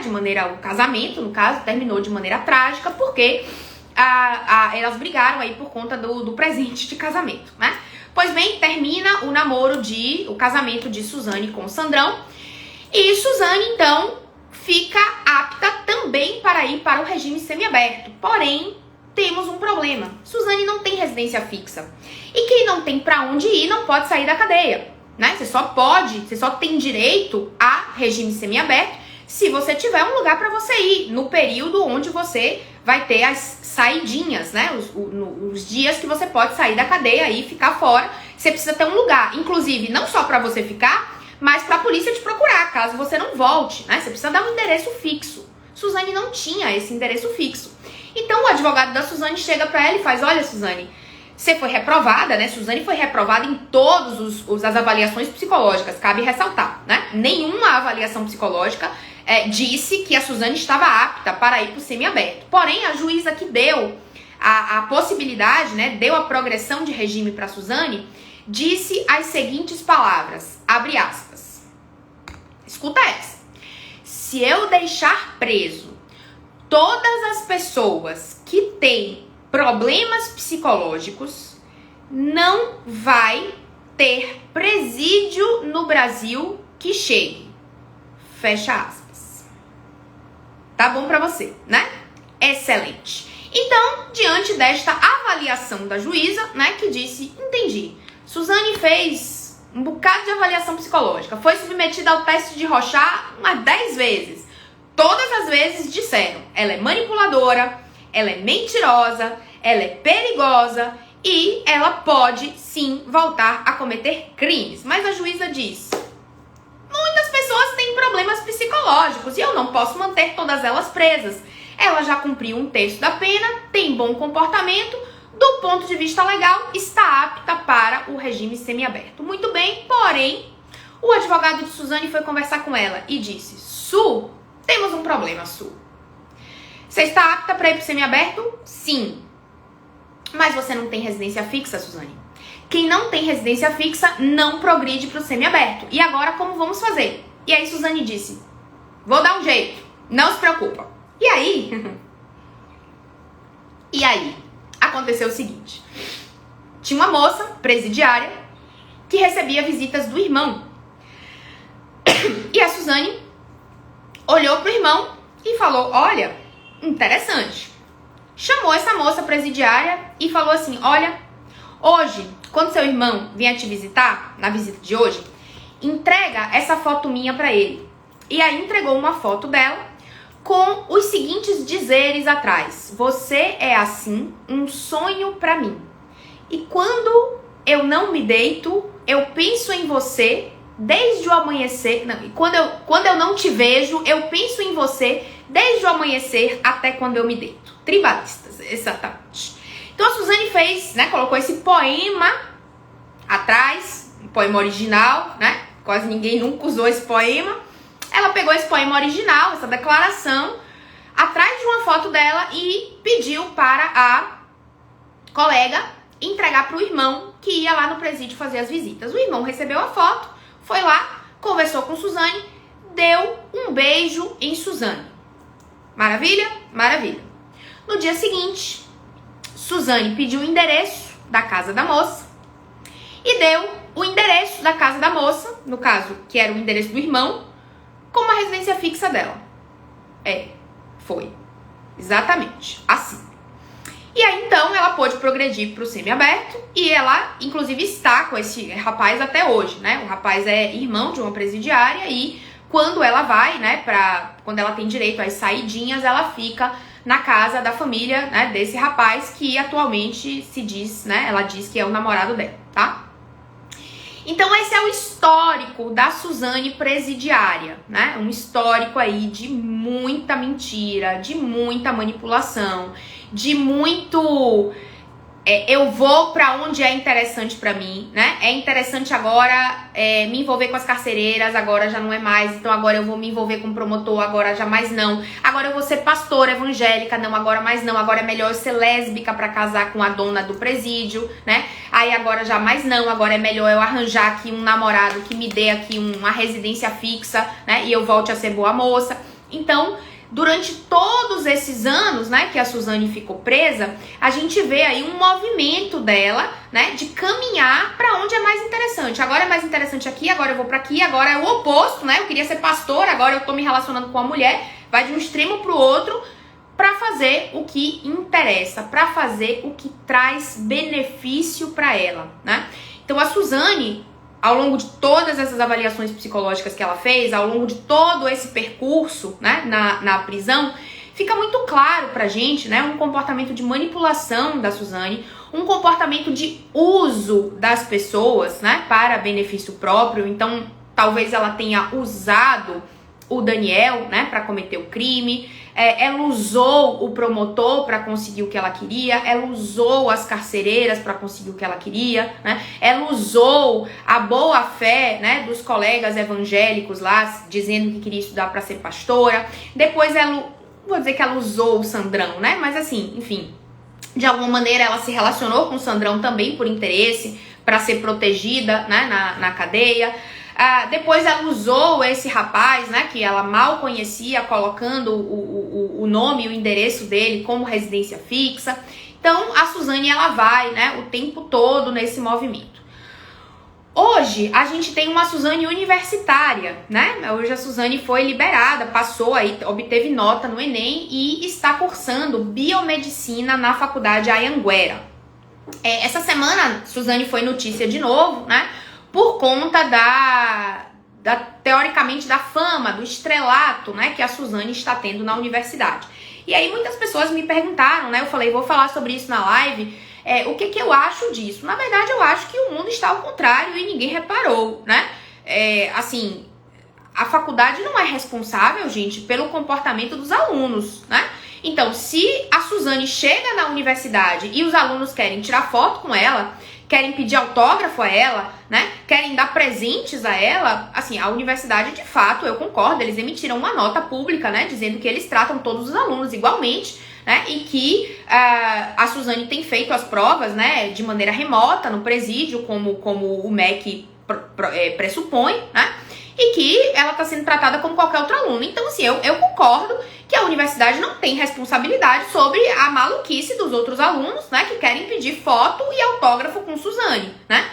O casamento, no caso, terminou de maneira trágica, porque elas brigaram aí por conta do presente de casamento, né? Pois bem, termina o casamento de Suzane com Sandrão. E Suzane, então, fica apta também para ir para o regime semiaberto. Porém, temos um problema. Suzane não tem residência fixa. E quem não tem para onde ir não pode sair da cadeia, né? Você só tem direito a regime semiaberto se você tiver um lugar para você ir, no período onde você vai ter as saidinhas, né? Os dias que você pode sair da cadeia e ficar fora. Você precisa ter um lugar, inclusive, não só para você ficar, mas para a polícia te procurar, caso você não volte, né? Você precisa dar um endereço fixo. Suzane não tinha esse endereço fixo. Então o advogado da Suzane chega para ela e faz: olha, Suzane, você foi reprovada, né? Suzane foi reprovada em todas as avaliações psicológicas, cabe ressaltar, né? Nenhuma avaliação psicológica disse que a Suzane estava apta para ir para o semiaberto. Porém, a juíza que deu a possibilidade, né, deu a progressão de regime para a Suzane, disse as seguintes palavras, abre aspas. Escuta essa. Se eu deixar preso todas as pessoas que têm problemas psicológicos, não vai ter presídio no Brasil que chegue. Fecha aspas. Tá bom pra você, né? Excelente. Então, diante desta avaliação da juíza, né, que disse, entendi, Suzane fez um bocado de avaliação psicológica, foi submetida ao teste de Rorschach umas 10 vezes. Todas as vezes disseram, ela é manipuladora, ela é mentirosa, ela é perigosa e ela pode, sim, voltar a cometer crimes. Mas a juíza diz, muitas pessoas têm problemas psicológicos e eu não posso manter todas elas presas. Ela já cumpriu um terço da pena, tem bom comportamento, do ponto de vista legal, está apta para o regime semiaberto. Muito bem, porém, o advogado de Suzane foi conversar com ela e disse, Su, temos um problema, Su. Você está apta para ir para o semiaberto? Sim. Mas você não tem residência fixa, Suzane. Quem não tem residência fixa não progride para o semiaberto. E agora como vamos fazer? E aí Suzane disse, vou dar um jeito, não se preocupa. E aí, aconteceu o seguinte. Tinha uma moça presidiária que recebia visitas do irmão. E a Suzane olhou pro irmão e falou, olha, interessante. Chamou essa moça presidiária e falou assim, olha, hoje, quando seu irmão vier te visitar, na visita de hoje, entrega essa foto minha pra ele. E aí entregou uma foto dela com os seguintes dizeres atrás. Você é assim, um sonho pra mim. E quando eu não me deito, eu penso em você desde o amanhecer. Não, quando eu não te vejo, eu penso em você desde o amanhecer até quando eu me deito. Tribalistas, exatamente. Então a Suzane fez, né, colocou esse poema atrás, um poema original, né? Quase ninguém nunca usou esse poema. Ela pegou esse poema original, essa declaração, atrás de uma foto dela e pediu para a colega entregar para o irmão que ia lá no presídio fazer as visitas. O irmão recebeu a foto, foi lá, conversou com Suzane, deu um beijo em Suzane. Maravilha? Maravilha. No dia seguinte, Suzane pediu o endereço da casa da moça e deu o endereço da casa da moça, no caso, que era o endereço do irmão, como a residência fixa dela. Foi. Exatamente. Assim. E aí, então, ela pôde progredir para o semiaberto e ela, inclusive, está com esse rapaz até hoje, né? O rapaz é irmão de uma presidiária e quando ela vai, né, quando ela tem direito às saidinhas, ela fica na casa da família, né, desse rapaz que atualmente se diz, né, ela diz que é o namorado dela, tá? Então esse é o histórico da Suzane presidiária, né? Um histórico aí de muita mentira, de muita manipulação, de muito... eu vou pra onde é interessante pra mim, né? É interessante agora me envolver com as carcereiras, agora já não é mais. Então agora eu vou me envolver com o promotor, agora já mais não. Agora eu vou ser pastora evangélica, não, agora mais não. Agora é melhor eu ser lésbica pra casar com a dona do presídio, né? Aí agora já mais não, agora é melhor eu arranjar aqui um namorado que me dê aqui uma residência fixa, né? E eu volte a ser boa moça. Então... durante todos esses anos, né, que a Suzane ficou presa, a gente vê aí um movimento dela, né, de caminhar para onde é mais interessante. Agora é mais interessante aqui, agora eu vou para aqui, agora é o oposto, né? Eu queria ser pastora, agora eu tô me relacionando com uma mulher, vai de um extremo pro outro para fazer o que interessa, para fazer o que traz benefício para ela, né? Então a Suzane, ao longo de todas essas avaliações psicológicas que ela fez, ao longo de todo esse percurso, né, na prisão, fica muito claro pra gente, né, um comportamento de manipulação da Suzane, um comportamento de uso das pessoas, né, para benefício próprio. Então, talvez ela tenha usado o Daniel, né, para cometer o crime. Ela usou o promotor para conseguir o que ela queria, ela usou as carcereiras para conseguir o que ela queria, né? Ela usou a boa fé, né, dos colegas evangélicos lá, dizendo que queria estudar para ser pastora. Depois ela, vou dizer que ela usou o Sandrão, né? Mas assim, enfim, de alguma maneira ela se relacionou com o Sandrão também por interesse, para ser protegida, né, na cadeia. Depois ela usou esse rapaz, né, que ela mal conhecia, colocando o nome e o endereço dele como residência fixa. Então a Suzane, ela vai, né, o tempo todo nesse movimento. Hoje a gente tem uma Suzane universitária, né? Hoje a Suzane foi liberada, passou aí, obteve nota no Enem e está cursando biomedicina na faculdade Anhanguera. Essa semana Suzane foi notícia de novo, né? Por conta teoricamente, da fama, do estrelato, né, que a Suzane está tendo na universidade. E aí muitas pessoas me perguntaram, né, eu falei, vou falar sobre isso na live, o que eu acho disso? Na verdade, eu acho que o mundo está ao contrário e ninguém reparou, né? Assim, a faculdade não é responsável, gente, pelo comportamento dos alunos, né? Então, se a Suzane chega na universidade e os alunos querem tirar foto com ela, querem pedir autógrafo a ela, né? Querem dar presentes a ela, assim, a universidade, de fato, eu concordo, eles emitiram uma nota pública, né? Dizendo que eles tratam todos os alunos igualmente, né? E que a Suzane tem feito as provas, né? De maneira remota, no presídio, como o MEC pressupõe, né? E que ela está sendo tratada como qualquer outro aluno. Então, assim, eu concordo que a universidade não tem responsabilidade sobre a maluquice dos outros alunos, né, que querem pedir foto e autógrafo com Suzane, né?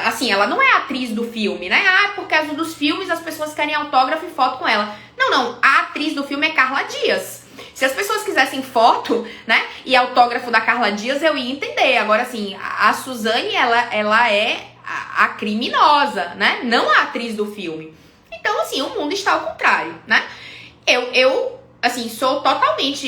Assim, ela não é atriz do filme, né? Por causa dos filmes as pessoas querem autógrafo e foto com ela. Não, a atriz do filme é Carla Dias. Se as pessoas quisessem foto, né, e autógrafo da Carla Dias, eu ia entender. Agora, assim, a Suzane, ela é a criminosa, né? Não a atriz do filme. Então, assim, o mundo está ao contrário, né? Eu assim, sou totalmente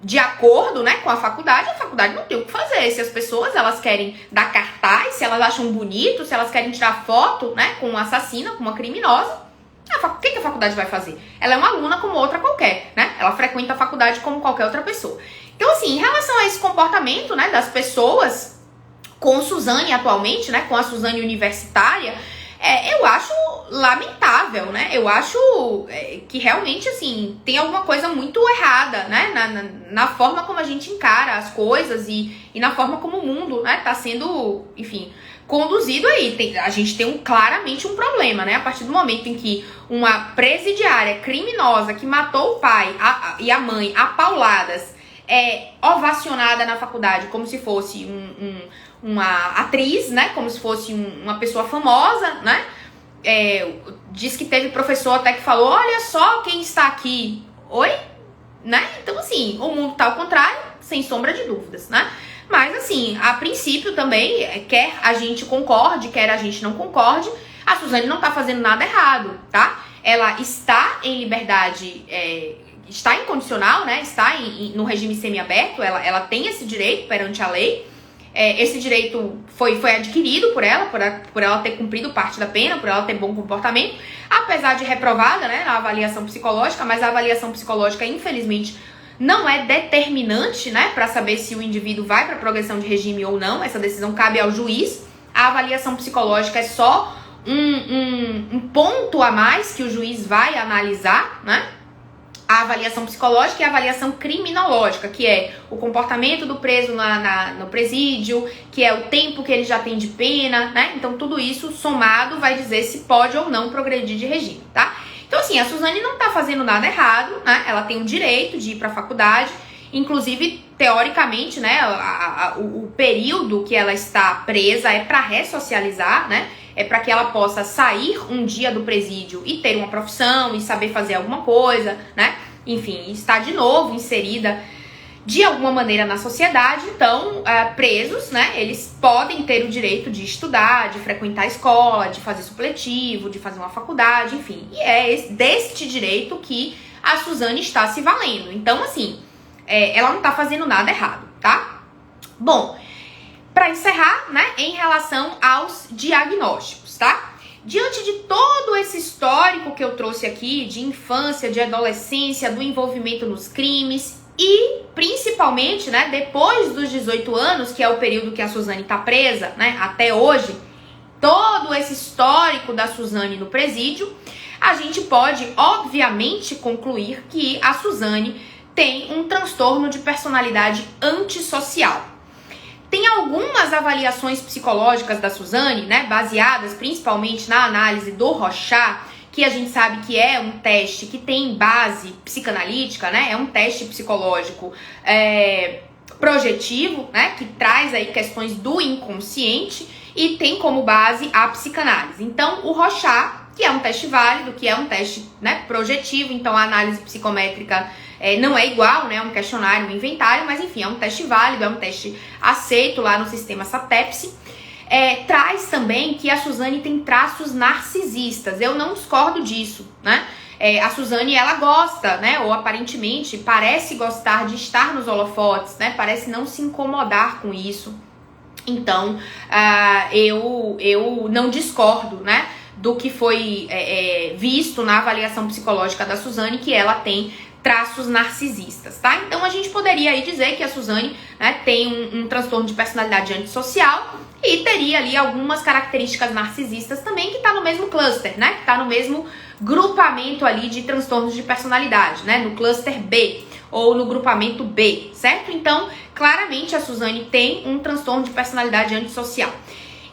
de acordo, né, com a faculdade não tem o que fazer. Se as pessoas, elas querem dar cartaz, se elas acham bonito, se elas querem tirar foto, né, com uma assassina, com uma criminosa, o que a faculdade vai fazer? Ela é uma aluna como outra qualquer, né? Ela frequenta a faculdade como qualquer outra pessoa. Então, assim, em relação a esse comportamento, né, das pessoas com Suzane atualmente, né, com a Suzane universitária, eu acho lamentável, né? Eu acho que realmente, assim, tem alguma coisa muito errada, né? Na forma como a gente encara as coisas e na forma como o mundo, né, tá sendo, enfim, conduzido aí. A gente tem claramente um problema, né? A partir do momento em que uma presidiária criminosa que matou o pai e a mãe a pauladas é ovacionada na faculdade como se fosse uma atriz, né? Como se fosse uma pessoa famosa, né? Diz que teve professor até que falou, olha só quem está aqui. Oi? Né? Então, assim, o mundo tá ao contrário, sem sombra de dúvidas, né? Mas, assim, a princípio também, quer a gente concorde, quer a gente não concorde, a Suzane não tá fazendo nada errado, tá? Ela está em liberdade, está incondicional, né? Está no regime semiaberto, ela tem esse direito perante a lei. Esse direito foi adquirido por ela ter cumprido parte da pena, por ela ter bom comportamento, apesar de reprovada, né, na avaliação psicológica, mas a avaliação psicológica, infelizmente, não é determinante, né, para saber se o indivíduo vai para progressão de regime ou não. Essa decisão cabe ao juiz. A avaliação psicológica é só um ponto a mais que o juiz vai analisar, né? A avaliação psicológica e a avaliação criminológica, que é o comportamento do preso no presídio, que é o tempo que ele já tem de pena, né? Então, tudo isso somado vai dizer se pode ou não progredir de regime, tá? Então, assim, a Suzane não tá fazendo nada errado, né? Ela tem o direito de ir pra faculdade. Inclusive, teoricamente, né, o período que ela está presa é para ressocializar, né? É para que ela possa sair um dia do presídio e ter uma profissão e saber fazer alguma coisa, né? Enfim, estar de novo inserida de alguma maneira na sociedade. Então, presos, né, eles podem ter o direito de estudar, de frequentar a escola, de fazer supletivo, de fazer uma faculdade, enfim. E é deste direito que a Suzane está se valendo. Então, assim, ela não tá fazendo nada errado, tá? Bom, para encerrar, né, em relação aos diagnósticos, tá? Diante de todo esse histórico que eu trouxe aqui, de infância, de adolescência, do envolvimento nos crimes e, principalmente, né, depois dos 18 anos, que é o período que a Suzane tá presa, né, até hoje, todo esse histórico da Suzane no presídio, a gente pode, obviamente, concluir que a Suzane tem um transtorno de personalidade antissocial. Tem algumas avaliações psicológicas da Suzane, né, baseadas principalmente na análise do Rorschach, que a gente sabe que é um teste que tem base psicanalítica, né, é um teste psicológico projetivo, né, que traz aí questões do inconsciente e tem como base a psicanálise. Então, o Rorschach, que é um teste válido, que é um teste, né, projetivo, então a análise psicométrica não é igual, né, um questionário, um inventário, mas enfim, é um teste válido, é um teste aceito lá no sistema SATEPS. Traz também que a Suzane tem traços narcisistas. Eu não discordo disso, né? A Suzane, ela gosta, né, ou aparentemente parece gostar de estar nos holofotes, né, parece não se incomodar com isso. Então, eu não discordo, né, do que foi visto na avaliação psicológica da Suzane, que ela tem traços narcisistas, tá? Então a gente poderia aí dizer que a Suzane, né, tem um transtorno de personalidade antissocial e teria ali algumas características narcisistas também, que tá no mesmo cluster, né? Que tá no mesmo grupamento ali de transtornos de personalidade, né? No cluster B ou no grupamento B, certo? Então, claramente a Suzane tem um transtorno de personalidade antissocial.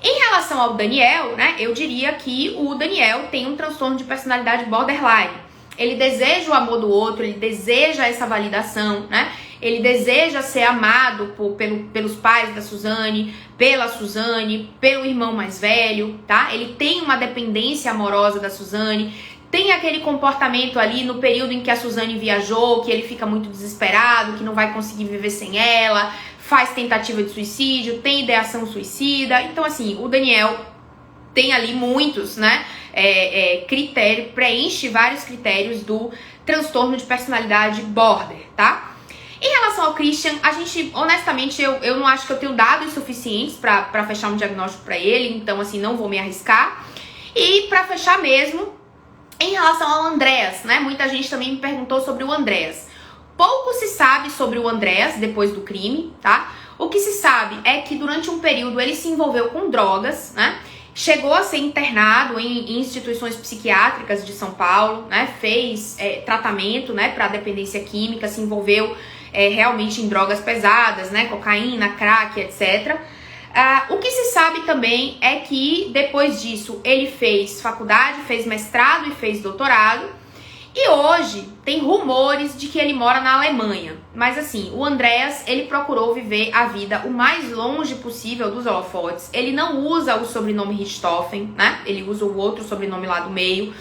Em relação ao Daniel, né, eu diria que o Daniel tem um transtorno de personalidade borderline. Ele deseja o amor do outro, ele deseja essa validação, né? Ele deseja ser amado pelos pais da Suzane, pela Suzane, pelo irmão mais velho, tá? Ele tem uma dependência amorosa da Suzane, tem aquele comportamento ali no período em que a Suzane viajou, que ele fica muito desesperado, que não vai conseguir viver sem ela, faz tentativa de suicídio, tem ideação suicida. Então, assim, o Daniel tem ali muitos, né, critério, preenche vários critérios do transtorno de personalidade border, tá? Em relação ao Christian, a gente, honestamente, eu não acho que eu tenho dados suficientes pra fechar um diagnóstico pra ele, então, assim, não vou me arriscar. E pra fechar mesmo, em relação ao Andreas, né, muita gente também me perguntou sobre o Andreas. Pouco se sabe sobre o Andreas depois do crime, tá? O que se sabe é que durante um período ele se envolveu com drogas, né? Chegou a ser internado em instituições psiquiátricas de São Paulo, né? Fez tratamento, né, para dependência química, se envolveu realmente em drogas pesadas, né? Cocaína, crack, etc. O que se sabe também é que depois disso ele fez faculdade, fez mestrado e fez doutorado. E hoje tem rumores de que ele mora na Alemanha. Mas assim, o Andreas, ele procurou viver a vida o mais longe possível dos holofotes. Ele não usa o sobrenome Richthofen, né? Ele usa o outro sobrenome lá do meio.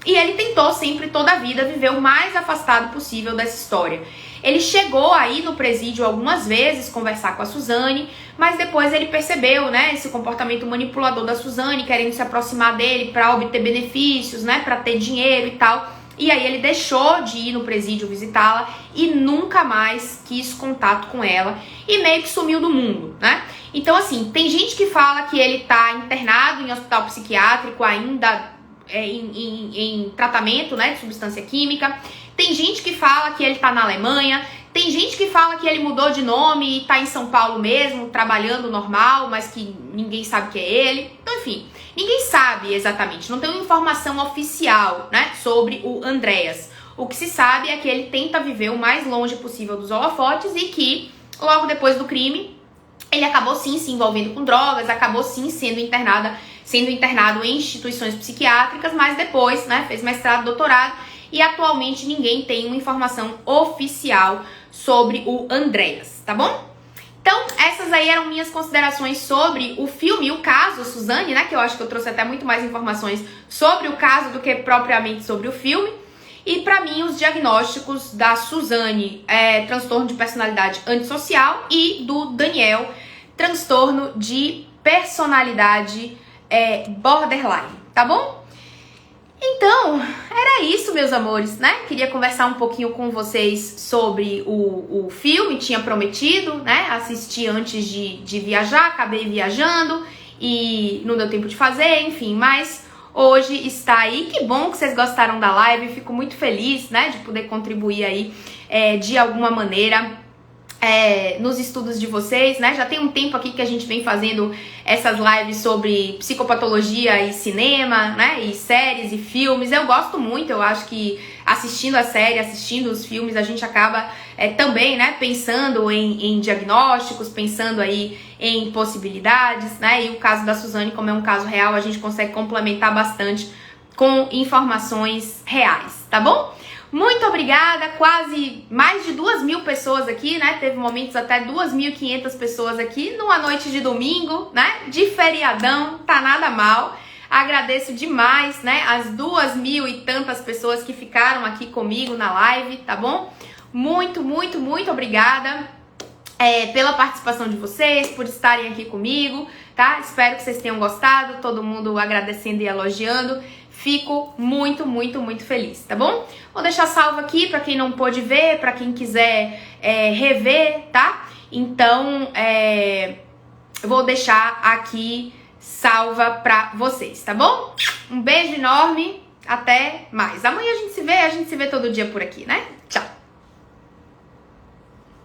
E ele tentou sempre, toda a vida, viver o mais afastado possível dessa história. Ele chegou aí no presídio algumas vezes conversar com a Suzane, mas depois ele percebeu, né, esse comportamento manipulador da Suzane, querendo se aproximar dele para obter benefícios, né, para ter dinheiro e tal. E aí ele deixou de ir no presídio visitá-la e nunca mais quis contato com ela e meio que sumiu do mundo, né? Então, assim, tem gente que fala que ele tá internado em hospital psiquiátrico ainda em tratamento, né, de substância química. Tem gente que fala que ele tá na Alemanha. Tem gente que fala que ele mudou de nome e tá em São Paulo mesmo, trabalhando normal, mas que ninguém sabe que é ele. Então, enfim, ninguém sabe exatamente, não tem uma informação oficial, né, sobre o Andreas. O que se sabe é que ele tenta viver o mais longe possível dos holofotes e que, logo depois do crime, ele acabou sim se envolvendo com drogas, acabou sim sendo sendo internado em instituições psiquiátricas, mas depois, né, fez mestrado, doutorado, e atualmente ninguém tem uma informação oficial sobre o Andreas, tá bom? Então, essas aí eram minhas considerações sobre o filme e o caso Suzane, né, que eu acho que eu trouxe até muito mais informações sobre o caso do que propriamente sobre o filme. E pra mim, os diagnósticos da Suzane é transtorno de personalidade antissocial e do Daniel, transtorno de personalidade borderline, tá bom? Então, era isso, meus amores, né? Queria conversar um pouquinho com vocês sobre o filme, tinha prometido, né? Assistir antes de viajar, acabei viajando e não deu tempo de fazer, enfim, mas hoje está aí. Que bom que vocês gostaram da live, fico muito feliz, né? De poder contribuir aí de alguma maneira nos estudos de vocês, né? Já tem um tempo aqui que a gente vem fazendo essas lives sobre psicopatologia e cinema, né? E séries e filmes. Eu gosto muito, eu acho que assistindo a série, assistindo os filmes, a gente acaba também, né? Pensando em diagnósticos, pensando aí em possibilidades, né? E o caso da Suzane, como é um caso real, a gente consegue complementar bastante com informações reais, tá bom? Muito obrigada, quase mais de 2.000 pessoas aqui, né? Teve momentos até 2.500 pessoas aqui numa noite de domingo, né? De feriadão, tá nada mal. Agradeço demais, né? As 2.000 e tantas pessoas que ficaram aqui comigo na live, tá bom? Muito, muito, muito obrigada pela participação de vocês, por estarem aqui comigo, tá? Espero que vocês tenham gostado, todo mundo agradecendo e elogiando. Fico muito, muito, muito feliz, tá bom? Vou deixar salvo aqui pra quem não pôde ver, pra quem quiser rever, tá? Então, eu vou deixar aqui salva pra vocês, tá bom? Um beijo enorme, até mais. Amanhã a gente se vê todo dia por aqui, né? Tchau!